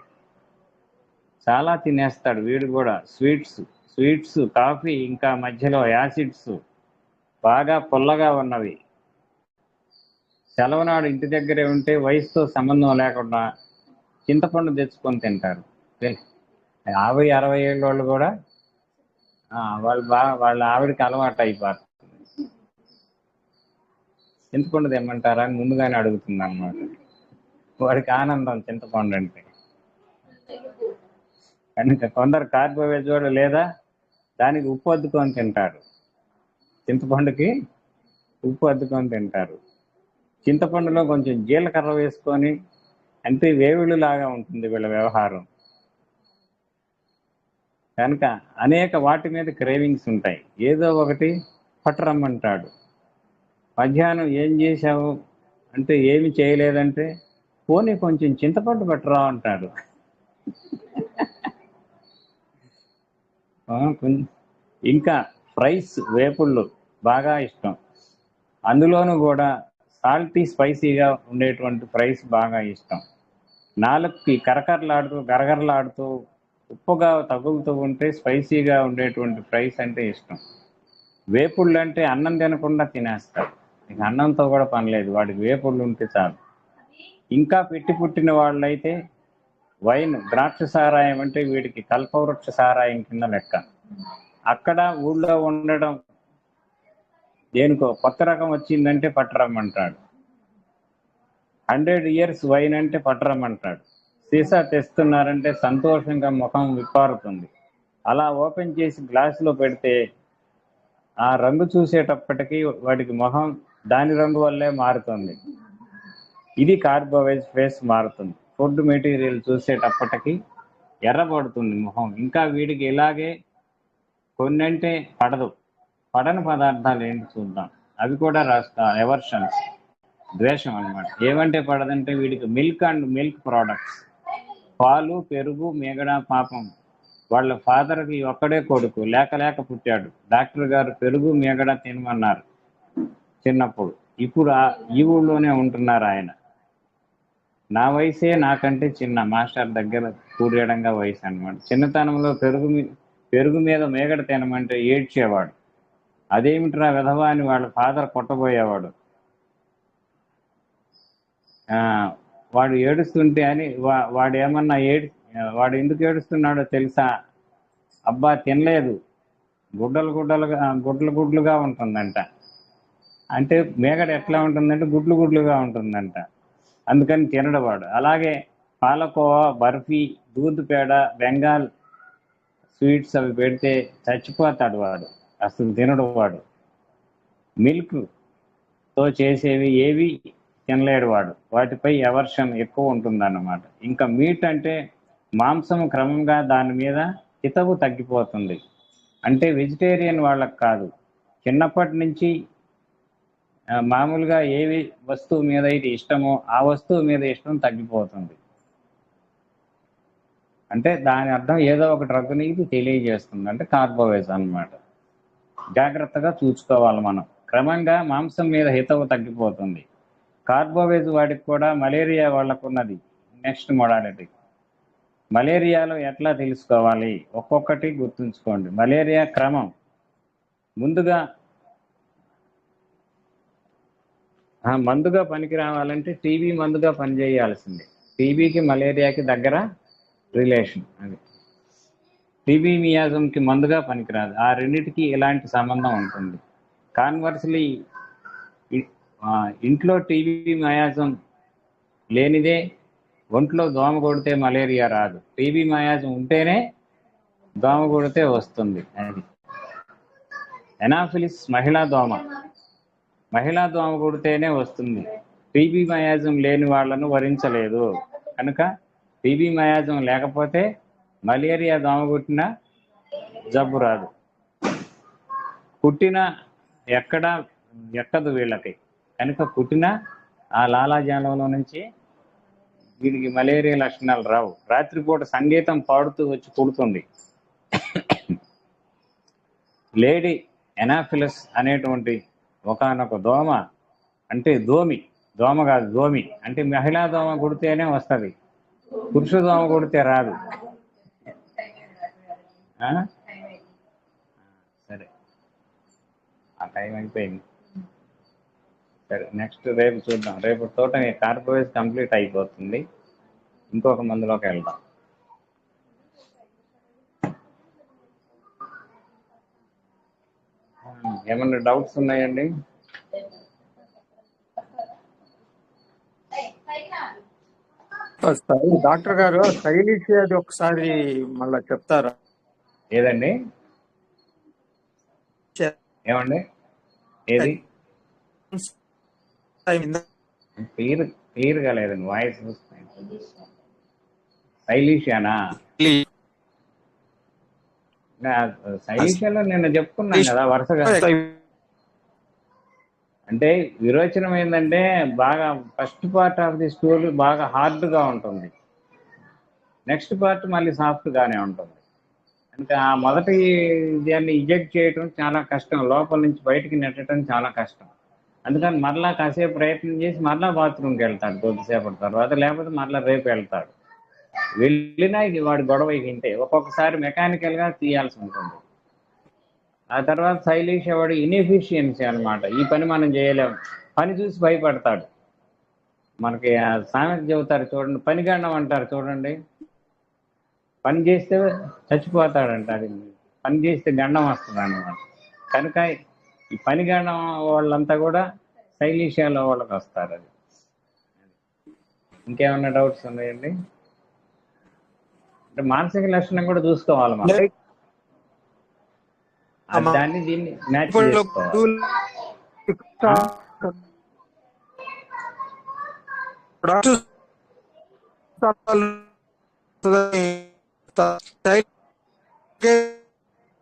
చాలా తినేస్తాడు వీడు కూడా. స్వీట్స్, కాఫీ, ఇంకా మధ్యలో యాసిడ్స్ బాగా పుల్లగా ఉన్నవి. సెలవు నాడు ఇంటి దగ్గరే ఉంటే వయసుతో సంబంధం లేకుండా చింతపండు తెచ్చుకొని తింటారు. 50-60 ఏళ్ళ వాళ్ళు కూడా వాళ్ళ ఆవిడకి అలవాటు అయిపోతుంది. చింతపండు తెమ్మంటారా అని ముందుగానే అడుగుతుంది అన్నమాట. వాడికి ఆనందం చింతపండు అంటే. కనుక కొందరు కార్బోవేజ్ వాడు లేదా దానికి ఉప్పు అద్దుకొని తింటారు, చింతపండుకి ఉప్పు అద్దుకొని తింటారు. చింతపండులో కొంచెం జీలకర్ర వేసుకొని, అంటే వేవులు లాగా ఉంటుంది వీళ్ళ వ్యవహారం. కనుక అనేక వాటి మీద క్రేవింగ్స్ ఉంటాయి. ఏదో ఒకటి పట్టరమ్మంటాడు. మధ్యాహ్నం ఏం చేశావు అంటే ఏమి చేయలేదంటే పోనీ కొంచెం చింతపండు పట్టరా అంటాడు. ఇంకా ఫ్రైస్, వేపుళ్ళు బాగా ఇష్టం. అందులోనూ కూడా సాల్టీ స్పైసీగా ఉండేటువంటి ఫ్రైస్ బాగా ఇష్టం. నాలుగుకి కరకరలాడుతూ గరగరలాడుతూ ఉప్పుగా తగులుతూ ఉంటే స్పైసీగా ఉండేటువంటి ఫ్రైస్ అంటే ఇష్టం. వేపుళ్ళు అంటే అన్నం తినకుండా తినేస్తాడు, ఇక అన్నంతో కూడా పని లేదు, వాడికి వేపుళ్ళు ఉంటే చాలు. ఇంకా పెట్టి పుట్టిన వాళ్ళైతే వైన్, ద్రాక్ష సారాయం అంటే వీడికి కల్పవృక్ష సారాయం కింద లెక్క. అక్కడ ఊళ్ళో ఉండడం దేనికో కొత్త రకం వచ్చిందంటే పట్టరమ్మంటాడు. 100 years వైన్ అంటే పట్టరమ్మంటాడు. సీసా తెస్తున్నారంటే సంతోషంగా ముఖం విప్పారుతుంది. అలా ఓపెన్ చేసి గ్లాసులో పెడితే ఆ రంగు చూసేటప్పటికీ వాడికి మొహం దాని రంగు వల్లే మారుతుంది. ఇది కార్బోవేజ్ ఫేస్ మారుతుంది. ఫుడ్ మెటీరియల్ చూసేటప్పటికి ఎర్రబడుతుంది మొహం. ఇంకా వీడికి ఇలాగే కొన్నంటే పడని పదార్థాలు ఏంటి చూద్దాం. అవి కూడా రాస్తా. ఎవర్షన్స్, ద్వేషం అన్నమాట. ఏమంటే పడదంటే వీడికి మిల్క్ అండ్ మిల్క్ ప్రోడక్ట్స్, పాలు, పెరుగు, మీగడ. పాపం వాళ్ళ ఫాదర్కి ఒక్కడే కొడుకు, లేక పుట్టాడు. డాక్టర్ గారు పెరుగు మీగడ తినమన్నారు చిన్నప్పుడు. ఇప్పుడు ఈ ఊళ్ళోనే ఉంటున్నారు ఆయన. నా వయసే నాకంటే చిన్న, మాస్టర్ దగ్గర కూరేడంగా వయసు అనమాట. చిన్నతనంలో పెరుగు మీద మేగడ తినమంటే ఏడ్చేవాడు. అదేమిట్రా విధవా అని వాళ్ళ ఫాదర్ కొట్టబోయేవాడు. వాడు ఏడుస్తుంటే అని వాడు ఏమన్నా వాడు ఎందుకు ఏడుస్తున్నాడో తెలుసా? అబ్బా తినలేదు, గుడ్లుగా ఉంటుందంట. అంటే మేగడ ఎట్లా ఉంటుందంటే గుడ్లుగా ఉంటుందంట, అందుకని తినడు వాడు. అలాగే పాలకోవా, బర్ఫీ, దూద్ పేడ, బెంగాల్ స్వీట్స్ అవి పెడితే చచ్చిపోతాడు వాడు, అసలు తినడు వాడు. మిల్క్తో చేసేవి ఏవి తినలేడు వాడు, వాటిపై ఎవర్షన్ ఎక్కువ ఉంటుందన్నమాట. ఇంకా మీట్ అంటే మాంసం క్రమంగా దాని మీద హితవు తగ్గిపోతుంది. అంటే వెజిటేరియన్ వాళ్ళకి కాదు, చిన్నప్పటి నుంచి మామూలుగా ఏవి వస్తువు మీద అయితే ఇష్టమో ఆ వస్తువు మీద ఇష్టం తగ్గిపోతుంది. అంటే దాని అర్థం ఏదో ఒక డ్రగ్ని ఇది తెలియజేస్తుంది, అంటే కార్బోవేజ్ అన్నమాట. జాగ్రత్తగా చూసుకోవాలి మనం. క్రమంగా మాంసం మీద హితవు తగ్గిపోతుంది. కార్బోవేజ్ వాడికి కూడా మలేరియా వాళ్ళకున్నది నెక్స్ట్ మొడాలిటీ. మలేరియాలో ఎట్లా తెలుసుకోవాలి, ఒక్కొక్కటి గుర్తుంచుకోండి. మలేరియా క్రమం ముందుగా మందుగా పనికి రావాలంటే టీబీ మందుగా పనిచేయాల్సిందే. టీబీకి మలేరియాకి దగ్గర రిలేషన్. అది టీబీ మియాజంకి మందుగా పనికిరాదు, ఆ రెండిటికి ఇలాంటి సంబంధం ఉంటుంది. కాన్వర్స్లీ ఇంట్లో టీబీ మయాజం లేనిదే ఒంట్లో దోమ కొడితే మలేరియా రాదు, టీబీ మయాజం ఉంటేనే దోమ కొడితే వస్తుంది. అది ఎనాఫిలిస్ మహిళా దోమ కొడితేనే వస్తుంది. టీబీ మయాజం లేని వాళ్ళను వరించలేదు. కనుక టీబీ మయాజం లేకపోతే మలేరియా దోమ కొట్టిన జబ్బు రాదు. పుట్టిన ఎక్కదు వీళ్ళకి, కనుక పుట్టిన ఆ లాలాజాలంలో నుంచి వీడికి మలేరియా లక్షణాలు రావు. రాత్రిపూట సంగీతం పాడుతూ వచ్చి పుడుతుంది. లేడీ ఎనాఫిలస్ అనేటువంటి ఒకనొక దోమ, అంటే దోమ కాదు దోమి, అంటే మహిళా దోమ కొడితేనే వస్తుంది, పురుష దోమ కొడితే రాదు. సరే, ఆ టైం అయిపోయింది. సరే, నెక్స్ట్ రేపు చూద్దాం. రేపు తోట కార్బోవేజ్ కంప్లీట్ అయిపోతుంది, ఇంకొక మందులోకి వెళ్దాం. ఏమన్నా డౌట్స్ ఉన్నాయండి? డాక్టర్ గారు శైలిష్ అది ఒకసారి మళ్ళా చెప్తారా? ఏదండి? ఏమండి? ఏది క్లియర్గా లేదండి వాయిస్. శైలీషియానా? శైలీషియాలో నిన్న చెప్పుకున్నాను కదా వరుసగా. అంటే విరోచనం ఏంటంటే బాగా first part of the story బాగా హార్డ్గా ఉంటుంది, నెక్స్ట్ పార్ట్ మళ్ళీ సాఫ్ట్గానే ఉంటుంది. అంటే ఆ మొదటి దాన్ని ఇజెక్ట్ చేయటం చాలా కష్టం, లోపల నుంచి బయటికి నెట్టడం చాలా కష్టం. అందుకని మరలా కాసేపు ప్రయత్నం చేసి మరలా బాత్రూమ్కి వెళ్తాడు కొద్దిసేపటి తర్వాత, లేకపోతే మరలా రేపు వెళ్తాడు. వెళ్ళినా ఇది వాడి గొడవ ఇంటే ఒక్కొక్కసారి మెకానికల్గా తీయాల్సి ఉంటుంది. ఆ తర్వాత శైలీష్ వాడు ఇన్ఎఫిషియన్సీ అనమాట. ఈ పని మనం చేయలేము, పని చూసి భయపడతాడు. మనకి సామెత చెబుతారు చూడండి, పని గండం అంటారు చూడండి. పని చేస్తే చచ్చిపోతాడంట, అది పని చేస్తే గండం వస్తుంది అన్నమాట. కనుక ఈ పని గండం వాళ్ళంతా కూడా శైలీషియాలో వాళ్ళకి వస్తారు. అది ఇంకేమన్నా డౌట్స్ ఉన్నాయండి? అంటే మానసిక లక్షణం కూడా చూసుకోవాలి మనం, దాన్ని దీన్ని మ్యాచ్ చేసుకోవాలి.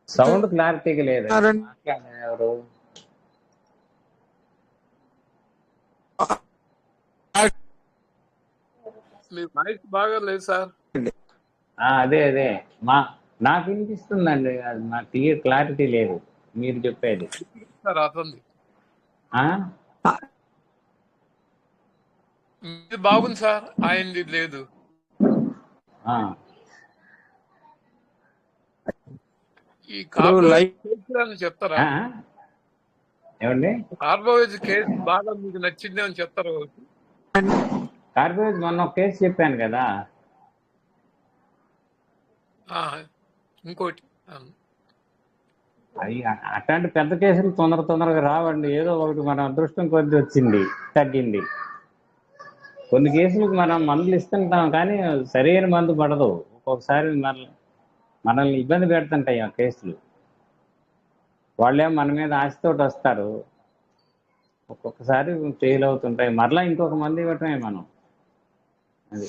సౌండ్ క్లారిటీగా లేదు. ఎవరు? బాగా లేదు సార్. అదే నాకు వినిపిస్తుందండి, అది నాకు క్లారిటీ లేదు మీరు చెప్పేది. బాగుంది సార్, ఆయనది లేదు. ఈ కార్బోవేజ్ చెప్తారా? ఏమండి? కార్బోవేజ్ కేసు బాగా మీకు నచ్చింది అని చెప్తారు. కార్బోవేజ్ మొన్న ఒక కేసు చెప్పాను కదా. ఇంకోటి అది అట్లాంటి పెద్ద కేసులు తొందరగా రావండి. ఏదో ఒకటి మన అదృష్టం కొద్ది వచ్చింది, తగ్గింది. కొన్ని కేసులకు మనం మందులు ఇస్తుంటాం కానీ సరైన మందు పడదు. ఒక్కొక్కసారి మనల్ని ఇబ్బంది పెడుతుంటాయి ఆ కేసులు. వాళ్ళేమో మన మీద ఆశతోటి వస్తారు, ఒక్కొక్కసారి ఫెయిల్ అవుతుంటాయి. మరలా ఇంకొక మందు ఇవ్వటమే మనం. అది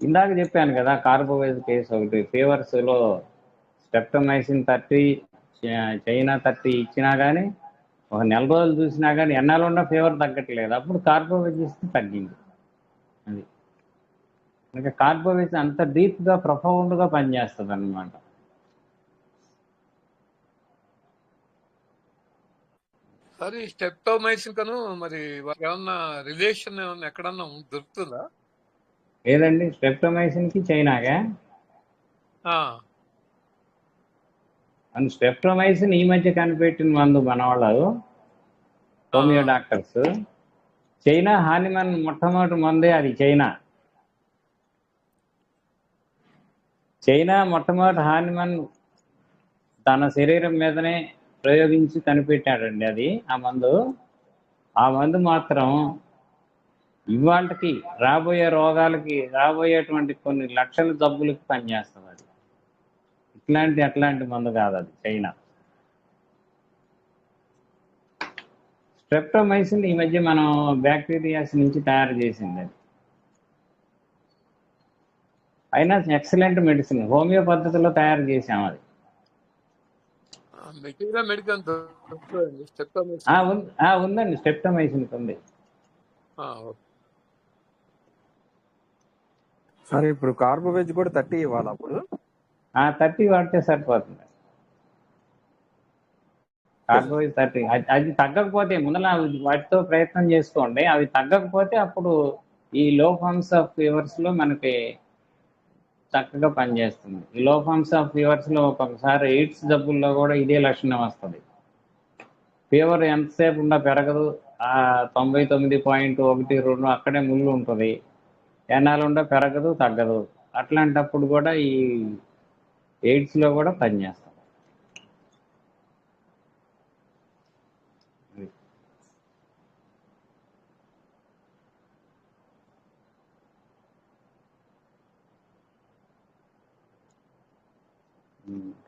ఇందాక చెప్పాను కదా కార్బోవేజ్ కేసు ఒకటి ఫీవర్స్లో స్ట్రెప్టోమైసిన్ 30 చైనా 30 ఇచ్చినా కానీ ఒక నెల రోజులు చూసినా కానీ ఎన్నాళ్ళు ఉన్నా ఫీవర్ తగ్గట్లేదు, అప్పుడు కార్బోవేజ్ ఇస్తే తగ్గింది. అది ఇంకా కార్బోవేజ్ అంత డీప్గా ప్రొఫౌండ్గా పనిచేస్తుంది అనమాట. సరే ఈ స్టెప్టోమైసిన్ కను మరి వారికి ఏమన్నా రిలేషన్ ఏమన్నా ఎక్కడన్నా దొరుకుతుందా? ఏదండి స్ట్రెప్టోమైసిన్కి చైనాగా? అండ్ స్ట్రెప్టోమైసిన్ ఈ మధ్య కనిపెట్టిన మందు మన వాళ్ళు హోమియో డాక్టర్స్. చైనా హానిమన్ మొట్టమొదటి మందే అది. చైనా మొట్టమొదటి హానిమన్ తన శరీరం మీదనే ప్రయోగించి కనిపెట్టాడండి అది. ఆ మందు మాత్రం ఇవాళకి రాబోయే రోగాలకి, రాబోయేటువంటి కొన్ని లక్షల జబ్బులకి పనిచేస్తుంది అది. అట్లాంటి మందు కాదు అది చైనా. స్ట్రెప్టోమైసిన్ ఈ మధ్య మనం బ్యాక్టీరియాస్ నుంచి తయారు చేసింది అది. అయినా ఎక్సలెంట్ మెడిసిన్, హోమియో పద్ధతిలో తయారు చేసాం అది. ఉందండి, స్ట్రెప్టోమైసిన్ ఉంది. సరే, ఇప్పుడు కార్బోవేజ్ కూడా 30 ఇవ్వాలి. అప్పుడు 30 వాడితే సరిపోతుంది. కార్బోవేజ్ 30 అది తగ్గకపోతే ముందర వాటితో ప్రయత్నం చేసుకోండి. అవి తగ్గకపోతే అప్పుడు ఈ లో ఫార్మ్స్ ఆఫ్ ఫీవర్స్లో మనకి చక్కగా పనిచేస్తుంది. ఈ లో ఫార్మ్స్ ఆఫ్ ఫీవర్స్లో ఒక్కొక్కసారి ఎయిడ్స్ జబ్బుల్లో కూడా ఇదే లక్షణం వస్తుంది. ఫీవర్ ఎంతసేపు ఉన్నా పెరగదు, 99.12 అక్కడే ముళ్ళు ఉంటుంది, ఎన్నాళ్ళుండా పెరగదు, తగ్గదు. అట్లాంటప్పుడు కూడా ఈ ఎయిడ్స్లో కూడా పనిచేస్తుంది.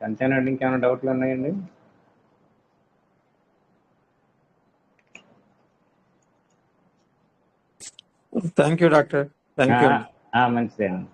అంతేనండి, ఇంకేమైనా డౌట్లు ఉన్నాయండి? Thank you doctor. Thank you. మంచిదేనండి.